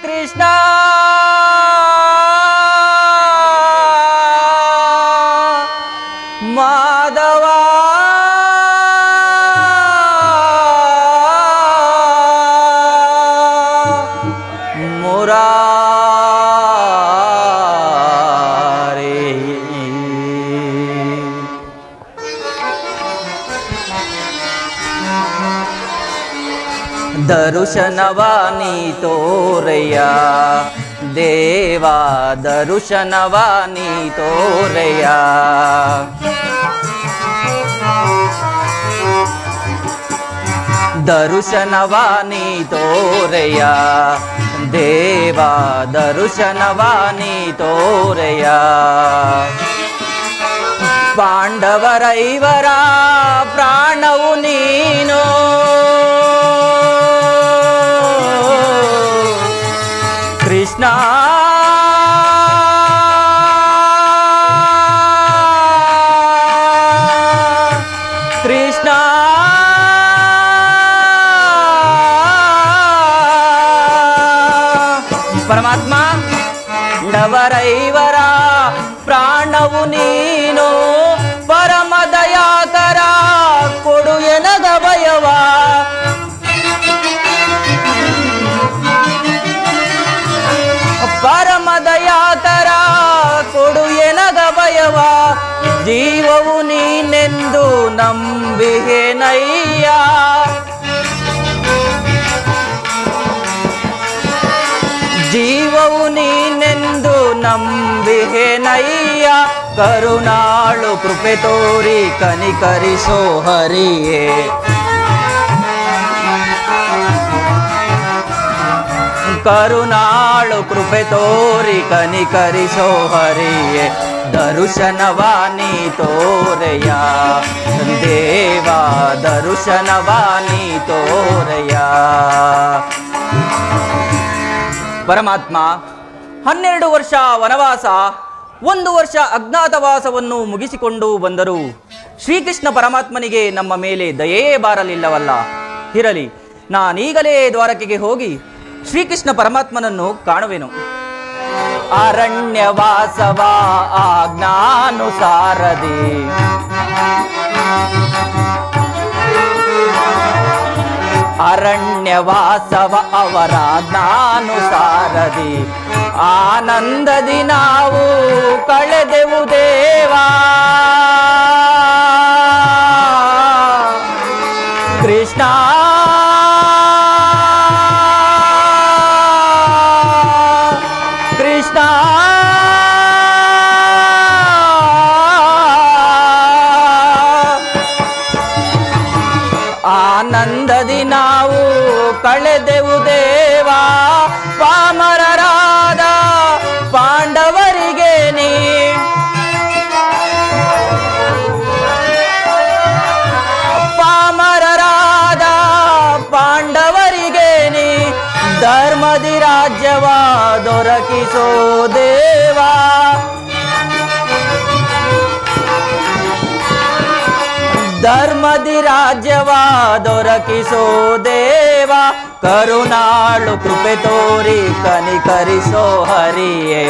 ಕೃಷ್ಣ ಮಾಧವ ದರುಶನವಾನಿ ತೋರಯ್ಯ ದೇವಾ ದರುಶನವಾನಿ ತೋರಯ್ಯ ದರುಶನವಾನಿ ತೋರಯ್ಯ ದೇವಾ ದರುಶನವಾನಿ ತೋರಯ್ಯ ಪಾಂಡವರೈವರ ಪ್ರಾಣವು ನೀನು ಕೃಷ್ಣ ಕೃಷ್ಣ ಪರಮಾತ್ಮ ಪಾಂಡವರೈವರ ಪ್ರಾಣವು ನೀನು ಪರಮ ದಯಾಕರ ಕೊಡು ಎನಗ ಭಯವ ಪರಮ ದಯಾಕರ ಕೊಡು ಎನಗ ಭಯವ ಜೀವವು ನೀನೆಂದು ನಂಬಿಹೆನಯ್ಯ ಜೀವವು ನೀನೆಂದು ನಂಬಿಹೆನಯ್ಯ ಕರುಣಾಳು ಕೃಪೆ ತೋರಿ ಕನಿಕರಿಸೋ ಹರಿಯೇ ಕರುಣಾಳು ಕೃಪೆ ತೋರಿ ಕನಿಕರಿಸೋ ಹರಿಯೇ ದರುಶನವಾನಿ ತೋರಯ್ಯ ದೇವಾ ದರುಶನವಾನಿ ತೋರಯ್ಯ ಪರಮಾತ್ಮ 12 ವರ್ಷ ವನವಾಸ 1 ವರ್ಷ ಅಜ್ಞಾತವಾಸವನ್ನು ಮುಗಿಸಿಕೊಂಡು ಬಂದರು ಶ್ರೀಕೃಷ್ಣ ಪರಮಾತ್ಮನಿಗೆ ನಮ್ಮ ಮೇಲೆ ದಯೇ ಬಾರಲಿಲ್ಲವಲ್ಲ. ಇರಲಿ, ನಾನೀಗಲೇ ದ್ವಾರಕೆಗೆ ಹೋಗಿ ಶ್ರೀಕೃಷ್ಣ ಪರಮಾತ್ಮನನ್ನು ಕಾಣುವೆನು. ಅರಣ್ಯವಾಸವ ಆಜ್ಞಾನುಸಾರದಿ ಅರಣ್ಯವಾಸವ ಅವರ ಜ್ಞಾನುಸಾರದಿ ಆನಂದದಿ ನಾವು ಕಳೆದೆವು ದೇವಾ ಕೃಷ್ಣ ಕೃಷ್ಣ ಆನಂದದಿ ನಾವು ಕಳೆದೆವು ದೇವಾ ಪಾಮರರಾದ ಪಾಂಡವರಿಗೆ ನೀ ಪಾಮರರಾದ ಪಾಂಡವರಿಗೆ ನೀ ಧರ್ಮದಿ ರಾಜ್ಯವ ದೊರಕಿಸೋ ದೇವಾ ಧರ್ಮದಿ ರಾಜ್ಯವ ದೊರಕಿಸೋ ದೇವ ಕರುಣಾಳು ಕೃಪೆ ತೋರಿ ಕನಿಕರಿಸೋ ಹರಿಯೇ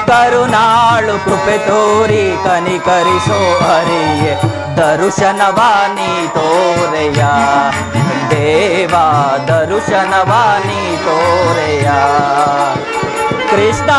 ಕರುಣಾಳು ಕೃಪೆ ತೋರಿ ಕನಿಕರಿಸೋ ಹರಿಯೇ ದರುಶನವಾನಿ ತೋರೆಯ ದೇವಾ ದರುಶನವಾನಿ ತೋರೆಯ ಕೃಷ್ಣ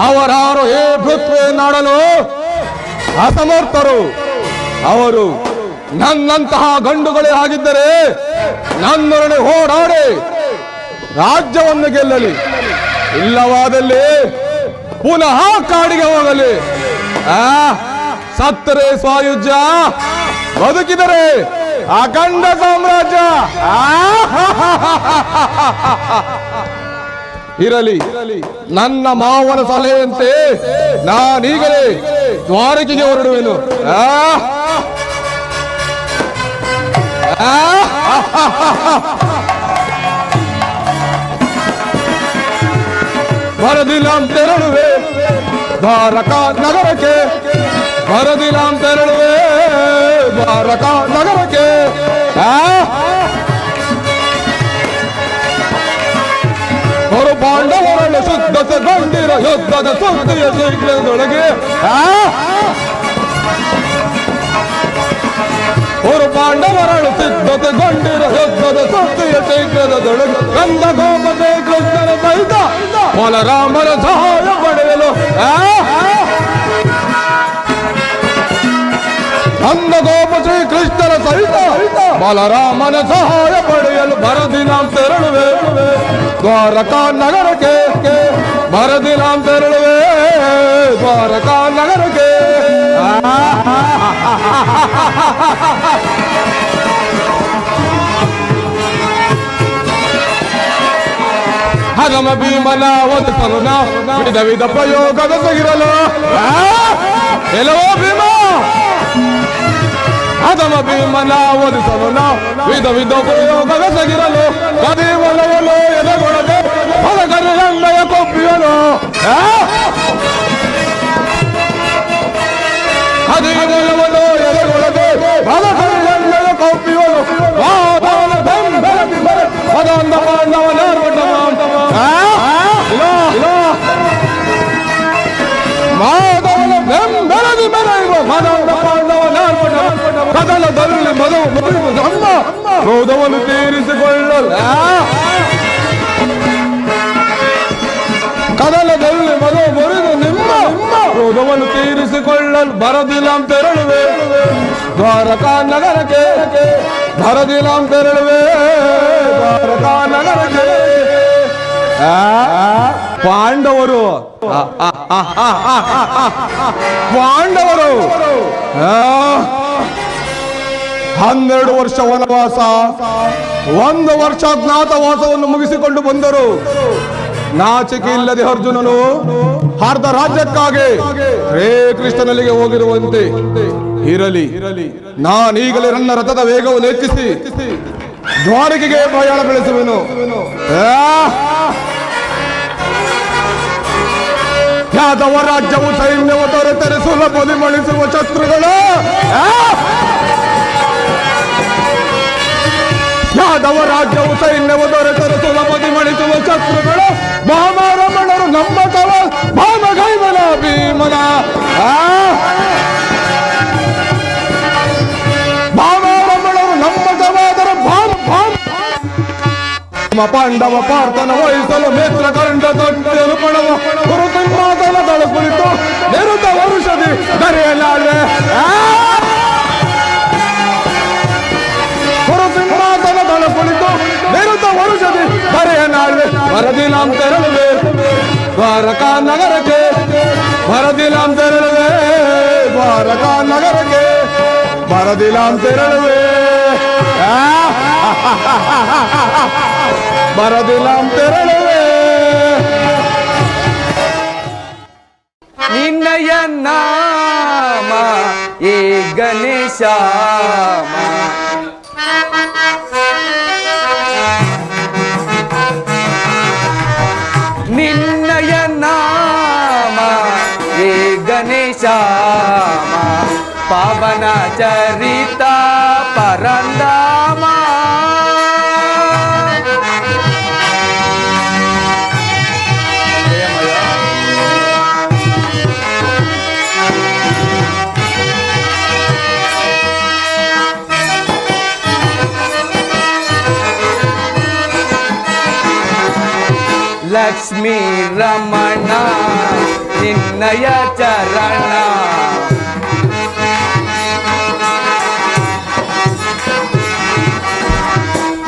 ಅವರಾರು ಈ ಪೃಥ್ವಿ ನಾಡಲು ಅಸಮರ್ಥರು. ಅವರು ನನ್ನಂತಹ ಗಂಡುಗಳೇ ಆಗಿದ್ದರೆ ನನ್ನೊಡನೆ ಹೋರಾಡಿ ರಾಜ್ಯವನ್ನು ಗೆಲ್ಲಲಿ, ಇಲ್ಲವಾದಲ್ಲಿ ಪುನಃ ಕಾಡಿಗೆ ಹೋಗಲಿ. ಸತ್ತರೆ ಸ್ವಾಯುಜ್ಯ, ಬದುಕಿದರೆ ಅಖಂಡ ಸಾಮ್ರಾಜ್ಯ. ಇರಲಿ, ನನ್ನ ಮಾವನ ಸಲಹೆಯಂತೆ ನಾನೀಗಲೇ ದ್ವಾರಕೆಗೆ ಹೊರಡುವೆನು. ಬರದಿಲಾಂ ತೆರಳುವೆ ದ್ವಾರಕಾ ನಗರಕ್ಕೆ, ಬರದಿಲಾಂ ತೆರಳುವೆ ದ್ವಾರಕಾ ನಗರಕ್ಕೆ. ಹೊರ ಪಾಂಡವರನ್ನು ಶುದ್ಧತೆ ಗಂಡಿರ ಯುದ್ಧದ ಸುದ್ದಿಯ ಶೀಘ್ರದೊಳಗೆ, ಹೊರ ಪಾಂಡವರನ್ನು ಸಿದ್ಧತೆಗೊಂಡಿರ ಯುದ್ಧದ ಸುದ್ದಿಯ ಶೀಘ್ರದೊಳಗೆ ಕಂದ ಗೋಪತೆ ಕೃಷ್ಣನ ಸಹಿತ ಬಲರಾಮನ ಸಹಾಯ ಪಡೆಯಲು, ಕಂದ ಗೋಪ ಶ್ರೀ ಕೃಷ್ಣನ ಸಹಿತ ಬಲರಾಮನ ಸಹಾಯ ಪಡೆಯಲು ಬರದಿನಾಂ ತೆರಳುವೆ ದ್ವಾರಕಾ ನಗರಕ್ಕೆ, ಬರದಿನಾಂ ತೆರಳುವೆ ದ್ವಾರಕಾ ನಗರಕ್ಕೆ. ಹನುಮ ಭೀಮನ ಒದಸಲು ವಿಧ ವಿಧ ಪ್ರಯೋಗದ ತೆಗಿರಲು, ಎಲ್ಲವೋ ಭೀಮ ಹನುಮ ಭೀಮನ ಒದಸಲು ವಿಧ ವಿಧ ಪ್ರಯೋಗದ ತೆಗಿರಲು, ಕದಿವಲವಲು ಎದೆಗೊಳಗೆ ಹೊರಗರೆ ಅಂಗಯ ಕೊಪ್ಪಿಯಲು, ಕದಿವಲವಲು ಎದೆಗೊಳಗೆ ಹೊರಗರೆ ಅಂಗಯ ಕೊಪ್ಪಿಯಲು, ಪದಾಂಧ ಪಾಂಡವನ ಮಾಧವನ ಬೆಂಬಲದಿ ಮೆರೆಯುವ ಮನೋದ ಪಾಂಡವನ ಕದಲದಲ್ಲಿ ಮಧು ನಮ್ಮ ಕ್ರೋಧವನ್ನು ತೀರಿಸಿಕೊಳ್ಳಲ್ಲ, ಕದಲದಲ್ಲಿ ಮಧು ಮುರಿದು ನಿಮ್ಮ ಕ್ರೋಧವನ್ನು ತೀರಿಸಿಕೊಳ್ಳಲು ಬರದಿಲಾಂ ತೆರಳುವೆ ದ್ವಾರಕಾ ನಗರಕ್ಕೆ, ಬರದಿಲಾಂ ತೆರಳುವೆ ದ್ವಾರಕಾ ನಗರಕ್ಕೆ. ಪಾಂಡವರು ಪಾಂಡವರು 12 ವರ್ಷ ವನವಾಸ, 1 ವರ್ಷ ಅಜ್ಞಾತವಾಸವನ್ನು ಮುಗಿಸಿಕೊಂಡು ಬಂದರು. ನಾಚಿಕೆ ಇಲ್ಲದೆ ಅರ್ಜುನನು ಅರ್ಧ ರಾಜ್ಯಕ್ಕಾಗಿ ಶ್ರೀಕೃಷ್ಣನಲ್ಲಿಗೆ ಹೋಗಿರುವಂತೆ ಇರಲಿ, ನಾನೀಗಲೇ ನನ್ನ ರಥದ ವೇಗವನ್ನು ಹೆಚ್ಚಿಸಿ ದ್ವಾರಕೆಗೆ ಪ್ರಯಾಣ ಬೆಳೆಸುವೆನು. ಯಾದವ ರಾಜ್ಯವು ಸೈನ್ಯವು ದೊರೆತರೆ ಸುಲಭದಿ ಮಣಿಸುವ ಶತ್ರುಗಳು, ಯಾದವ ರಾಜ್ಯವು ಸೈನ್ಯವು ದೊರೆತರೆ ಸುಲಭದಿ ಮಣಿಸುವ ಶತ್ರುಗಳು, ಭಾಮರಮಣರು ನಮ್ಮ ತವ ಭಾಮಗೈಮನ ಭೀಮನ, ಭಾಮರಮಣರು ನಮ್ಮ ತವಾದರ ಪಾಂಡವ ಪಾರ್ಥನ ವಹಿಸಲು ಮಿತ್ರ ಕಂಡ ತೊಟ್ಟಲು ಪಣವ ಗುರು ಸಿಂಹಾಸನ ದಳ ಕುಳಿತು ನಿರುತ ವರುಷದಿ ಕರೆಯಲಾಳೆ, ಗುರು ಸಿಂಹಾಸನ ದಳ ಕುಳಿತು ನಿರುತ ವರುಷದಿ ಕರೆಯಲಾಳೆ. ಬರದಿಲಾಂ ತೆರಳುವೆ ದ್ವಾರಕಾ ನಗರಕ್ಕೆ, ಬರದಿಲಾಂ ತೆರಳುವೆ ದ್ವಾರಕಾ ನಗರಕ್ಕೆ, ಬರದಿಲಾಂ ತೆರಳುವೆ ಬರದಿಲಾಂ ತೆರಳುವೆ. ನಿನ್ನಯ ನಾಮ ಏ ಗಣೇಶಾಮ, ನಿನ್ನಯ ನಾಮ ಏ ಗಣೇಶಾಮ, ಪಾವನ ಚರಿತ ಪರಂದಾಮ, ಲಕ್ಷ್ಮೀ ರಮಣ ನಿನ್ನಯ ಚರಣ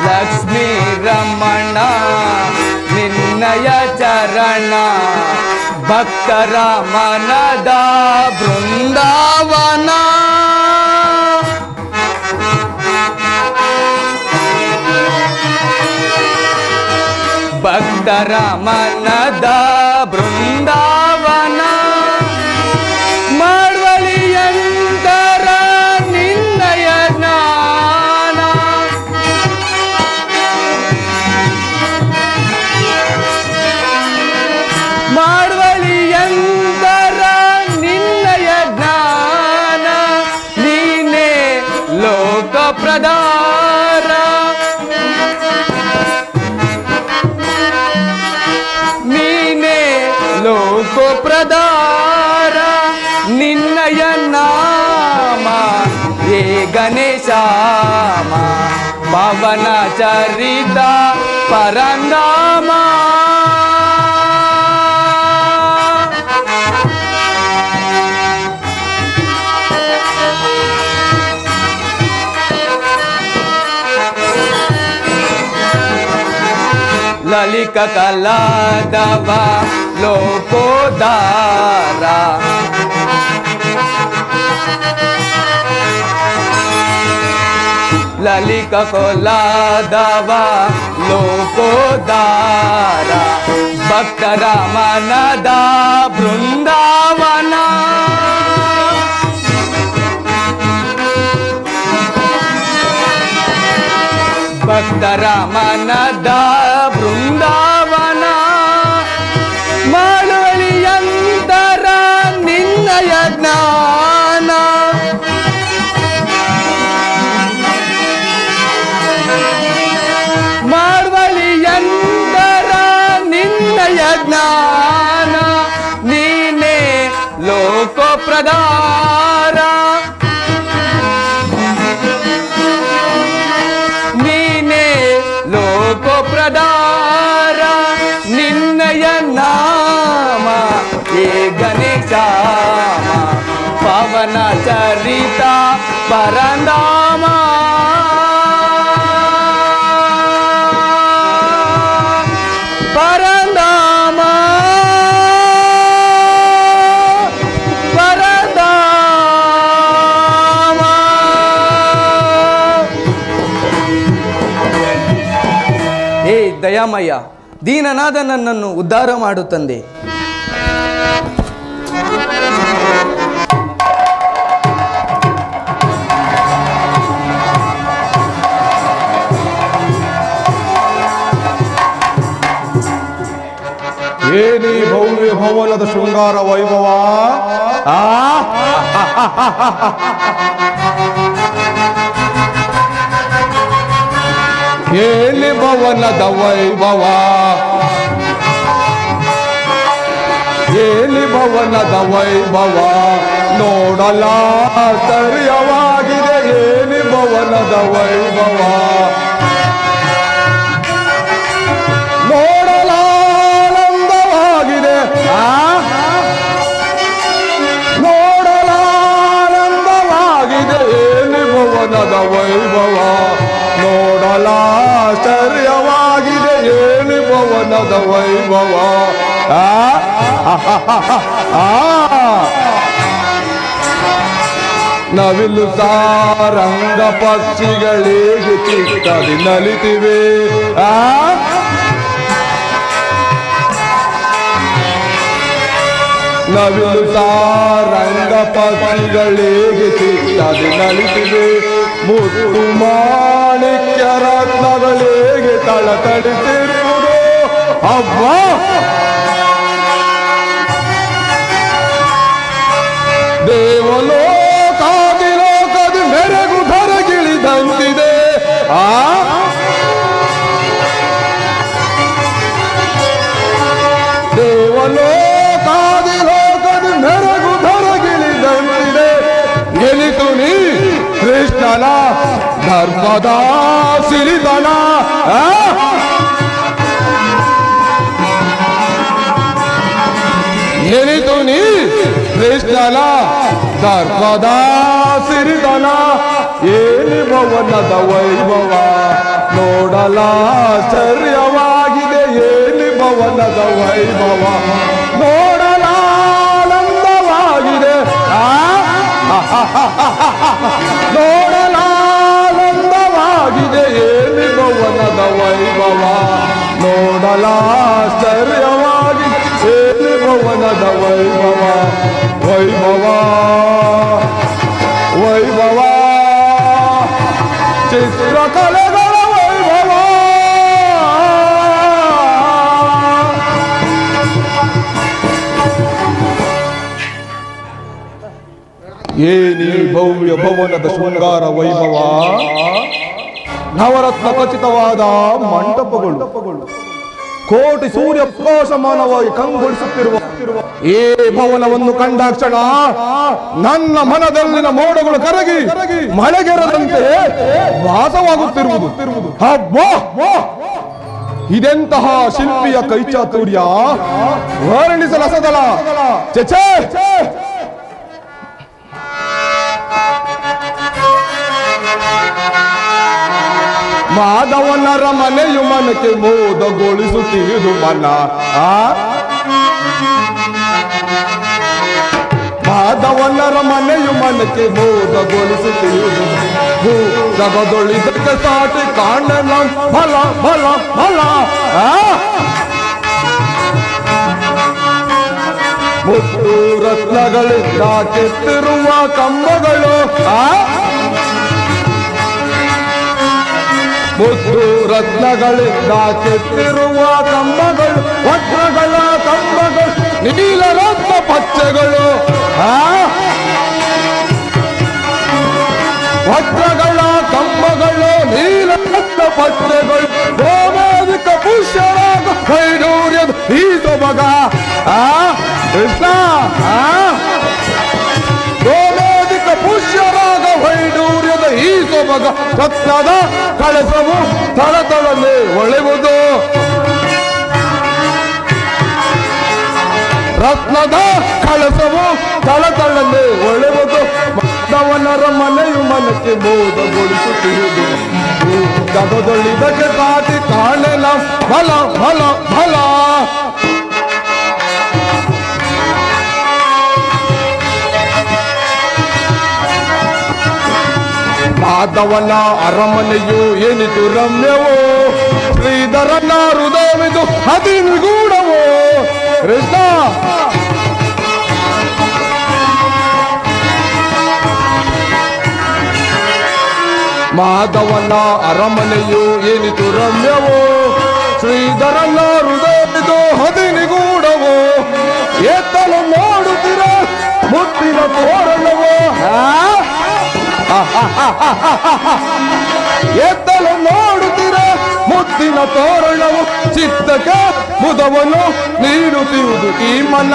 ಲಕ್ಷ್ಮೀ ರಮಣ ನಿನ್ನಯ ಚರಣ ಭಕ್ತರ ಮನದ ಬೃಂದಾವನ ಭಕ್ತರ ಮನದ ಬೃಂದಾವನ ಮಾಡ್ವಳಿಯಂತರ ನಿನ್ನಯ ಜ್ಞಾನ ಮಾಡ್ವಳಿಯಂತರ ನಿನ್ನಯ ಜ್ಞಾನ ನೀನೇ ಲೋಕ ಪ್ರದಾರ ಲೋಕ ಪ್ರದಾರ ನಿನ್ನಯ ನಾಮ ಹೇ ಗಣೇಶಾಮ ಪವನ ಚರಿತ ಪರಂದಾಮ ಲಲಿಕ ಕಲಾದವ ಲೋಕೋದಾರ ಲಲಿಕ ಕೊಲಾದವ ಲೋಕೋದಾರ ಭಕ್ತರ ಮನದ ಬೃಂದಾವನ ಭಕ್ತರ ಮನದ ಬೃಂದಾವನ ಮಾಳುವಳಿಯಂತರ ನಿನ್ನಯ ಜ್ಞಾನ ಮಾಳುವಳಿಯಂತರ ನಿನ್ನಯ ಜ್ಞಾನ ನೀನೇ ಲೋಕ ಪ್ರದಾರ ಲೋಕ ಪ್ರದಾರ ನಿನ್ನಯ ನಾಮ ಹೇ ಗಣೇಶಾಮ ಪವನ ಚರಿತ ಪರಂದಾಮ ಪರಂದಾಮ ಪರಂದಾಮ ಹೇ ದಯಾಮಯ್ಯ ದೀನನಾದ ನನ್ನನ್ನು ಉದ್ಧಾರ ಮಾಡು ತಂದೆ. ಏನಿ ಭವ್ಯ ಭವನದ ಶೃಂಗಾರ ವೈಭವ ಏನಿ ಭವನದ ವೈಭವ ಏನಿ ಭವನದ ವೈಭವ ನೋಡಲಾಶ್ಚರ್ಯವಾಗಿದೆ ಏನಿ ಭವನದ ವೈಭವ ನೋಡಲಾನಂದವಾಗಿದೆ ನೋಡಲಾನಂದವಾಗಿದೆ ಏನಿ ಭವನದ ವೈಭವ ನೋಡಲಾಶ್ಚರ್ಯವಾಗಿದೆ ಏನಿ ಭವನದ ವೈಭವ ನವಿಲು ಸಾರಂಗ ಪಕ್ಷಿಗಳಿಗೆ ಚಿಕ್ಕದಿ ನಲಿತಿವೆ ನವಿಲು ಸಾರಂಗ ಪಕ್ಷಿಗಳಿಗೆ ಚಿಕ್ಕದಿ ನಲಿತಿವೆ ಮುತ್ತು ಮಾಣಿಕ್ಯ ರತ್ನಗಳಿಗೆ ತಳತಡಿಸಿರುವುದು ಅವ್ವ ದೇವಲೋಕಾದಿಲೋಕದ ಮೆರಗು ಧರಗಿಳಿದಂತಿದೆ ದೇವಲೋಕಾದಿಲೋಕದ ಮೆರಗು ಧರಗಿಳಿದಂತಿದೆ ಗೆಲಿತು ನೀ ಕೃಷ್ಣನ ಧರ್ಮದ ಎನಿತು ನೀ ಕೃಷ್ಣನ ದರ್ಪದ ಸಿರಿದನ ಏನಿ ಭವನದ ವೈಭವ ನೋಡಲಾಶ್ಚರ್ಯವಾಗಿದೆ ಏನಿ ಭವನದ ವೈಭವ ನೋಡಲಾನಂದವಾಗಿದೆ ನೋಡಲಾನಂದವಾಗಿದೆ ಏನಿ ಭವನದ ವೈಭವ ನೋಡಲಾಶ್ಚರ್ಯವಾಗಿ ಏನಿ ಭವನದ ವೈಭವ ವೈಭವ ವೈಭವ ಚಿತ್ರಕಲೆಗಳ ವೈಭವ ಏನಿ ಭವ್ಯ ಭವನದ ಶೃಂಗಾರ ವೈಭವ ನವರತ್ನ ಖಚಿತವಾದ ಮಂಟಪಗಳು ಕೋಟಿ ಸೂರ್ಯ ಪ್ರಕಾಶಮಾನವಾಗಿ ಕಂಗೊಳಿಸುತ್ತಿರುವ ಈ ಭವನವನ್ನು ಕಂಡಾಕ್ಷಣ ನನ್ನ ಮನದಲ್ಲಿನ ಮೋಡಗಳು ಕರಗಿ ಮಳೆಗೆರದಂತೆ ವಾಸವಾಗುತ್ತಿರುವುದು ಹಬ್ಬ ಇದೆಂತಹ ಶಿಲ್ಪಿಯ ಕೈಚಾತುರ್ಯ ವರ್ಣಿಸಲಸದಲ ಚಚೆ ಮಾಧವನರ ಮನೆಯು ಮನಕ್ಕೆ ಮೋದಗೊಳಿಸುತ್ತಿರುವುದು ಮನ ಮಾಧವನರ ಮನೆಯು ಮನಕ್ಕೆ ಮೋದಗೊಳಿಸುತ್ತಿರುವುದು ಜಗದೊಳಿದಕ್ಕೆ ಸಾಟಿ ಕಾಣಲ ಫಲ ಫಲ ಫಲ ಮುತ್ತು ರತ್ನಗಳಿಂದ ಕೆತ್ತಿರುವ ಕಂಬಗಳು ಮುತ್ತು ರತ್ನಗಳಿಂದ ಕೆತ್ತಿರುವ ಕಂಬಗಳು ವಜ್ರಗಳ ಕಂಬಗಳು ನೀಲ ರತ್ನ ಪಚ್ಚೆಗಳು ವಜ್ರಗಳ ಕಂಬಗಳು ನೀಲ ರತ್ನ ಪಚ್ಚೆಗಳು ಗೋಮಾದಿಕ ಪುಷ್ಯರಾಗ ವೈಡೂರ್ಯದ ಈ ಸೊಬಗ ಕೃಷ್ಣ ಗೋಮಾದಿಕ ಪುಷ್ಯರಾಗ ವೈಡೂರ್ಯದ ಈ ಸೊಬಗ ರತ್ನದ ಕಳಸವು ತಳತಳನೆ ಒಳೆವುದು ರತ್ನದ ಕಳಸವು ತಳತಳನೆ ಒಳೆವುದು ಮಾಧವನರ ಮನೆಯು ಮನಕ್ಕೆ ಮೋದಗೊಳಿಸುತ್ತಿರುವುದು ಜಗದೊಳಿದಕ್ಕೆ ಸಾಟಿ ಕಾಣೆಲ ಫಲ ಫಲ ಫಲ ಮಾಧವನ ಅರಮನೆಯು ಏನಿತು ರಮ್ಯವೋ ಶ್ರೀಧರನ ಹೃದಯವಿದು ಅದಿನಿಗೂಢವೋ ಕೃಷ್ಣ ಮಾಧವನ ಅರಮನೆಯು ಏನಿತು ರಮ್ಯವೋ ಶ್ರೀಧರನ ಹೃದಯವಿದು ಅದಿನಿಗೂಢವೋ ಎತ್ತಲು ನೋಡುತ್ತಿರ ಮುತ್ತಿನ ತೋರಣವೋ ಎತ್ತಲು ನೋಡುತ್ತೀರ ಮುತ್ತಿನ ತೋರಣವು ಚಿತ್ತಕ್ಕೆ ಮುದವನ್ನು ನೀಡುತ್ತಿರುವುದು ಈ ಮನ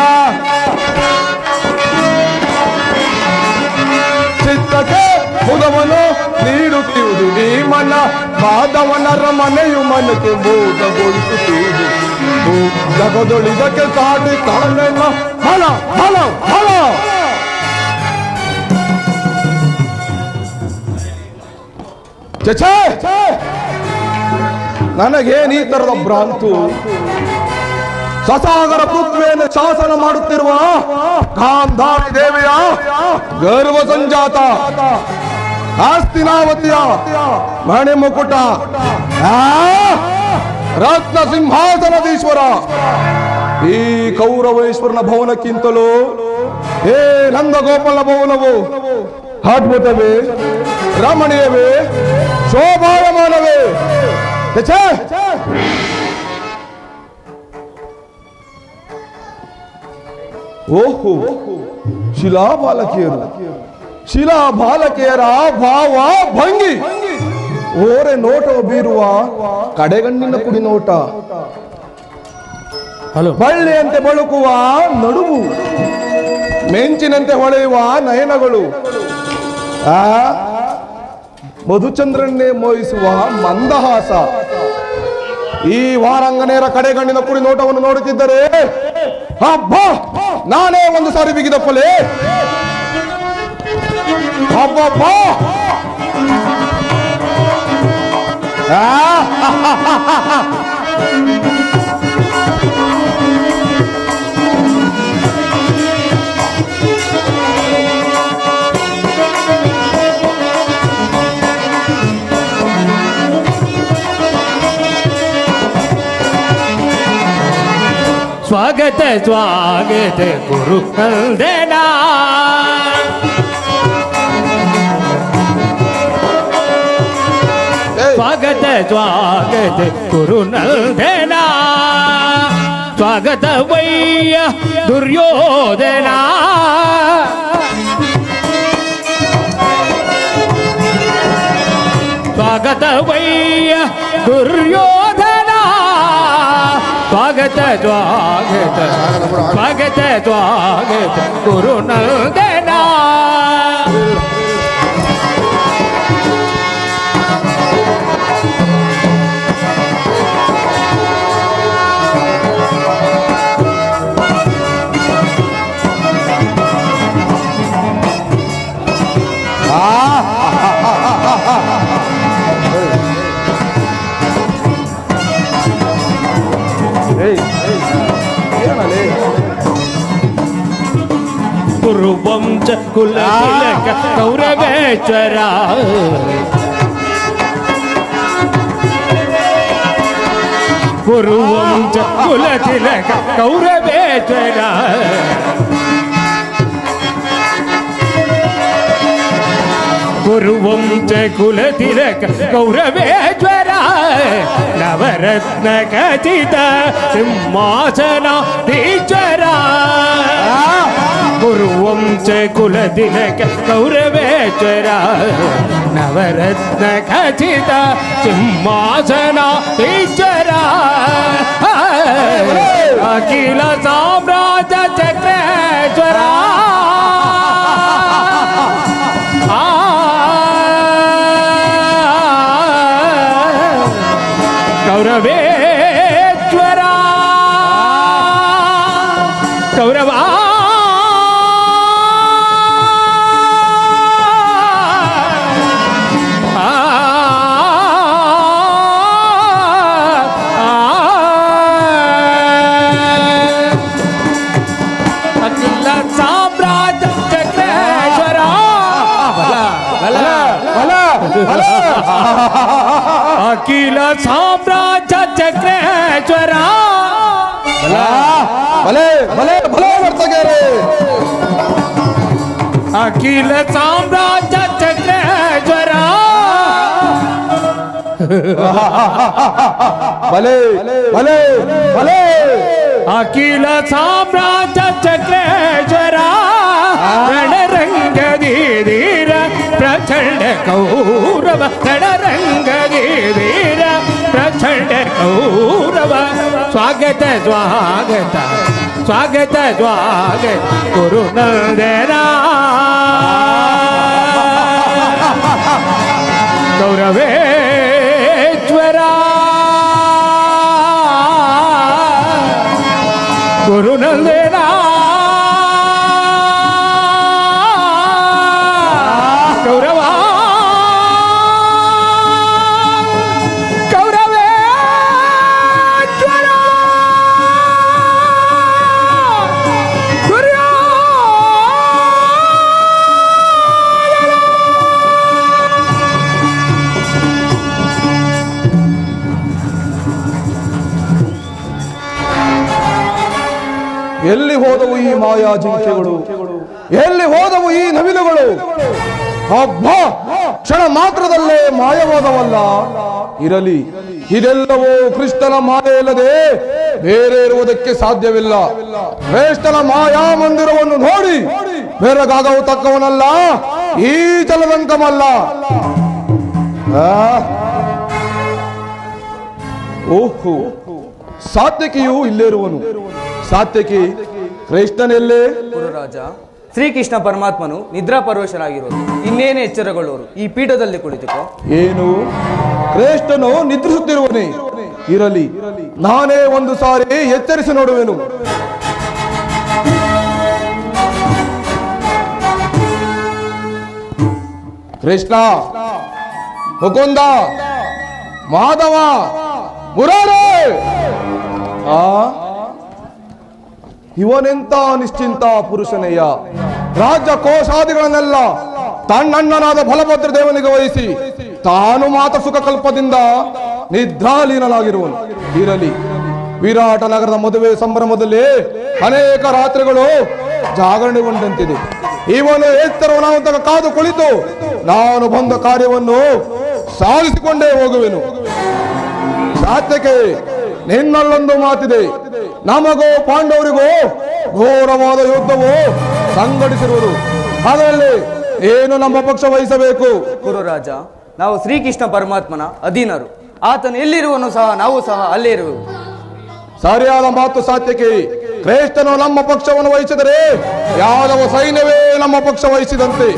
ಚಿತ್ತಕ್ಕೆ ಮುದವನ್ನು ನೀಡುತ್ತಿರುವುದು ಈ ಮನ ಮಾಧವನರ ಮನೆಯು ಮನಕ್ಕೆ ಮೋದಗೊಳಿಸುತ್ತಿರುವುದು ಜಗದೊಳಿದಕ್ಕೆ ಸಾಟಿ ಕಾಣೆಲ್ಲ ಫಲ ಫಲ ಫಲ ಚಚೆ ನನಗೇನೀ ತರದ ಭ್ರಾಂತು ಸಸಾಗರ ಪೃಥ್ವಿಯನ್ನು ಶಾಸನ ಮಾಡುತ್ತಿರುವ ಗಾಂಧಾರಿ ದೇವಿಯ ಗರ್ವ ಸಂಜಾತ ಆಸ್ತಿನಾವತಿಯ ಮಣಿ ಮುಕುಟ ರತ್ನ ಸಿಂಹಾಸನದೀಶ್ವರ ಈ ಕೌರವೇಶ್ವರನ ಭವನಕ್ಕಿಂತಲೂ ಹೇ ನಂದಗೋಪಾಲ ಭವನವು ಅದ್ಭುತವೇ ರಮಣೀಯವೇ ಶೋಭಾಯಮಾನವೇ ಓಹೋ ಶಿಲಾಬಾಲಕಿಯರ ಭಾವ ಭಂಗಿ ಓರೆ ನೋಟ ಬೀರುವ ಕಡೆಗಣ್ಣಿನ ಕುಡಿ ನೋಟ ಬಳ್ಳಿಯಂತೆ ಬಳುಕುವ ನಡುವು ಮೆಂಚಿನಂತೆ ಹೊಳೆಯುವ ನಯನಗಳು ಮಧುಚಂದ್ರನ್ನೇ ಮೋಹಿಸುವ ಮಂದಹಾಸ ಈ ವಾರಂಗನೆಯರ ಕಡೆಗಣ್ಣಿನ ಕುಡಿ ನೋಟವನ್ನು ನೋಡುತ್ತಿದ್ದರೆ ಅಬ್ಬಾ ನಾನೇ ಒಂದು ಸಾರಿ ಬಿಗಿದಪ್ಪಲೇ. ಅಬ್ಬಬ್ಬಾ ಸ್ವಾಗತ ಸ್ವಾಗತ ಗುರು ನಂದನ. ಸ್ವಾಗತ ಸ್ವಾಗತ ಗುರು ನಂದನ. ಸ್ವಾಗತ ವಯ್ಯ ದುರ್ಯೋಧನ. ಸ್ವಾಗತ ವಯ್ಯ ದುರ್ಯೋಧನ. ಸ್ವಾಗತ ಸ್ವಾಗತ ಸ್ವಾಗತ ಸ್ವಾಗತ ಗುರು ನಂದನ. ಕುರುವಂಶ ಕುಲ ತಿಲಕ ಕೌರವೇಶ್ವರ. ಕುರುವಂಶ ಕುಲ ತಿಲಕ ಕೌರವೇಶ್ವರ. ಕುರುವಂಶ ಕುಲ ತಿಲಕ ಕೌರವೇಶ್ವರ. ನವರತ್ನ ಖಚಿತ ಸಿಂಹಾಸನ ಈಶ್ವರ. ಕುರುವಂಶ ಕುಲ ತಿಲಕ ಕೌರವೇಶ್ವರ. ನವರತ್ನ ಖಚಿತ ಸಿಂಹಾಸನ ಈಶ್ವರ. ಅಖಿಲ ಸಾಮ್ರಾಜ್ಯ ಚಕ್ರೇಶ್ವರ. ಕೌರವೇಶ್ವರ ಕೌರವ ಅಖಿಲ ಸಾಮ್ರಾಜ್ಯ ಚಕ್ರೇಶ್ವರ. ಅಖಿಲ ಸಾಮ್ರಾಜ್ಯ ಚಕ್ರೇಶ್ವರ. ಭಲೆ ಭಲೆ ಭಲೆ ವರ್ತಕರೇ. ಅಖಿಲ ಸಾಮ್ರಾಜ್ಯ ಚಕ್ರೇಶ್ವರ. ಭಲೆ ಭಲೆ ಭಲೆ ಅಖಿಲ ಸಾಮ್ರಾಜ್ಯ ಚಕ್ರೇಶ್ವರ. ರಣರಂಗದಿ ಧೀರ ಪ್ರಚಂಡ ಕೌರವ. ರಣರಂಗದಿ ಧೀರ ಪ್ರಚಂಡ ಕೌರವ. ಸ್ವಾಗತ ಸ್ವಾಗತ ಸ್ವಾಗತ ಸ್ವಾಗತ ಗುರು ನಂದನ. ಕೌರವೇಶ್ವರ ಗುರು ನಂದನ. ಕೌರವ ಕೌರವೇಶ್ವರ ಎಲ್ಲಿ ಹೋದವು ಈ ಮಾಯಾ ಜಿಂಕೆಗಳು? ಎಲ್ಲಿ ಹೋದವು ಈ ನವಿಲುಗಳು? ಅಬ್ಬಾ ಕ್ಷಣ ಮಾತ್ರದಲ್ಲೇ ಮಾಯವಾದವಲ್ಲ. ಇರಲಿ, ಇದೆಲ್ಲವೂ ಕೃಷ್ಣನ ಮಾಯೆ ಇಲ್ಲದೆ ಬೇರೆ ಇರುವುದಕ್ಕೆ ಸಾಧ್ಯವಿಲ್ಲ. ಶ್ರೇಷ್ಠನ ಮಾಯಾ ಮಂದಿರವನ್ನು ನೋಡಿ ಬೆರಗಾಗವು ತಕ್ಕವನಲ್ಲ ಈ ಜಲದಂಕಮಲ್ಲ. ಓಹೋ, ಸಾತ್ಯಕಿಯು ಇಲ್ಲೇರುವನು. ಸಾತ್ಯಕಿ ಕೃಷ್ಣನೆಲ್ಲೇ? ಗುರುರಾಜ, ಶ್ರೀಕೃಷ್ಣ ಪರಮಾತ್ಮನು ನಿದ್ರಾ ಪರವಶರಾಗಿರೋದು. ಇನ್ನೇನು ಎಚ್ಚರಗೊಳ್ಳುವರು? ಈ ಪೀಠದಲ್ಲಿ ಕುಳಿತುಕೋ. ಏನು, ಕೃಷ್ಣನು ನಿದ್ರಿಸುತ್ತಿರುವನೇ? ಇರಲಿ, ನಾನೇ ಒಂದು ಸಾರಿ ಎಚ್ಚರಿಸಿ ನೋಡುವೆನು. ಕೃಷ್ಣ, ಮುಕುಂದ, ಮಾಧವ, ಮುರಾರಿ, ಇವನೆಂತ ನಿಶ್ಚಿಂತ ಪುರುಷನೆಯ. ರಾಜ್ಯ ಕೋಶಾದಿಗಳನ್ನೆಲ್ಲ ತನ್ನಣ್ಣನಾದ ಬಲಭದ್ರ ದೇವನಿಗೆ ವಹಿಸಿ ತಾನು ಮಾತ ಸುಖ ಕಲ್ಪದಿಂದ ನಿದ್ರಾಲೀನನಾಗಿರುವನು. ಇರಲಿ, ವಿರಾಟ ನಗರದ ಮದುವೆ ಸಂಭ್ರಮದಲ್ಲಿ ಅನೇಕ ರಾತ್ರಿಗಳು ಜಾಗರಣೆಗೊಂಡಂತಿದೆ. ಇವನು ಎಚ್ಚರವನಾವಂತ ಕಾದು ಕುಳಿತು ನಾನು ಬಂದ ಕಾರ್ಯವನ್ನು ಸಾಧಿಸಿಕೊಂಡೇ ಹೋಗುವೆನು. ಸಾತ್ಯಕ್ಕೆ ನಿನ್ನಲ್ಲೊಂದು ಮಾತಿದೆ. ನಮಗೂ ಪಾಂಡವರಿಗೂ ಘೋರವಾದ ಯುದ್ಧವು ಸಂಘಟಿಸಿರುವುದು. ಅದರಲ್ಲಿ ಏನು ನಮ್ಮ ಪಕ್ಷ ವಹಿಸಬೇಕು? ಗುರುರಾಜ, ನಾವು ಶ್ರೀಕೃಷ್ಣ ಪರಮಾತ್ಮನ ಅಧೀನರು. ಆತನು ಎಲ್ಲಿರುವನು ಸಹ ನಾವು ಸಹ ಅಲ್ಲೇ ಇರುವೆವು. ಸರಿಯಾದ ಮಾತು ಸಾತ್ಯಕ್ಕೆ. ಶ್ರೇಷ್ಠನು ನಮ್ಮ ಪಕ್ಷವನ್ನು ವಹಿಸಿದರೆ ಯಾದವ ಸೈನ್ಯವೇ ನಮ್ಮ ಪಕ್ಷ ವಹಿಸಿದಂತೆ.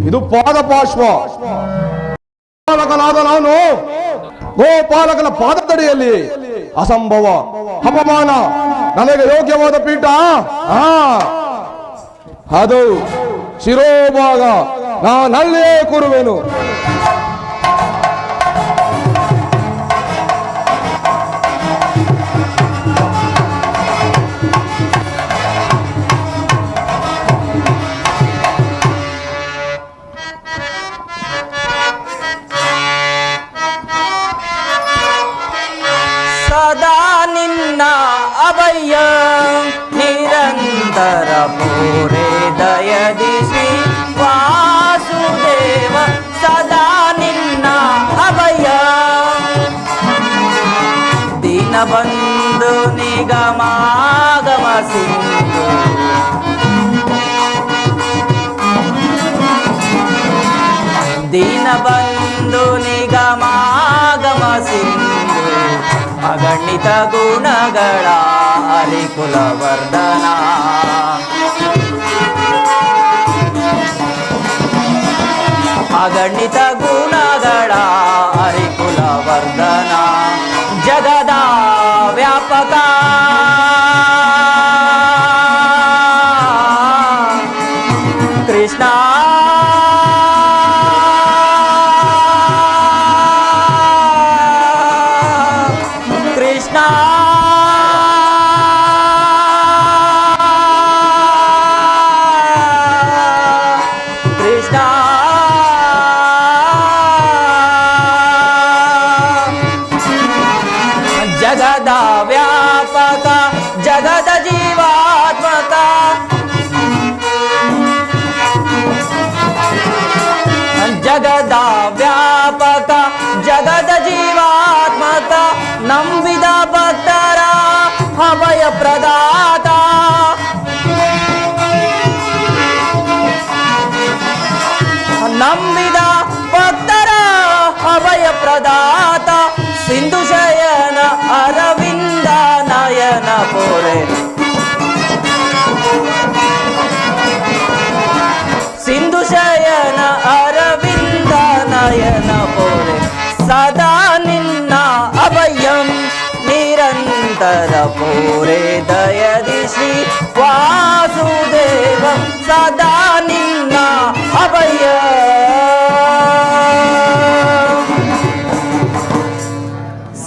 ಇದು ಪಾದಪಾಶ್ವ. ಪಾಲಕನಾದ ನಾನು ಗೋಪಾಲಕನ ಪಾದದಡಿಯಲ್ಲಿ ಅಸಂಭವ, ಅಪಮಾನ. ನನಗೆ ಯೋಗ್ಯವಾದ ಪೀಠ ಅದು ಶಿರೋಭಾಗ. ನಾನಲ್ಲೇ ಕೂರುವೆನು. ಅಭಯ ನಿರಂತರ ಪೂರೆ ದಯದಿ ಶ್ರೀ ವಾಸುದೇವ ಸದಾ ನಿನ್ನ ಅಭಯ ದೀನ ಬಂಧು ನಿಗಮಾಗಮ ಸಿಂಧು ದೀನ ಬಂಧು ನಿಗಮಾಗಮ ಸಿಂಧು ಅಗಣಿತ ಗುಣಗಳ ಹರಿಕುಲವರ್ಧನ ಅಗಣಿತ ಗುಣಗಳ ಹರಿಕುಲವರ್ಧನ ಜಗದ ವ್ಯಾಪಕ ಕೃಷ್ಣ ಜಗದ ವ್ಯಾಪಕ ಜಗದ ಜೀವಾತ್ಮಕ ಜಗದ ವ್ಯಾಪಕ ಜಗದ ಜೀವಾತ್ಮಕ ನಂಬಿದ ಭಕ್ತರ ಅಭಯ ಪ್ರದಾತ ನಂಬಿದ ಭಕ್ತರ ಅಭಯ ಪ್ರದಾತ ಸಿಂಧು ಶಯನ ಅರವಿಂದ ನಯನ ಪೋರೆ ಸಿಂಧು ಶಯನ ಅರವಿಂದ ನಯನ ಪೋರೆ ಸದಾ ನಿನ್ನ ಅಭಯಂ ನಿರಂತರ ಪೋರೆ ದಯದಿ ಶ್ರೀ ವಾಸುದೇವ ಸದಾ ನಿನ್ನ ಅಭಯ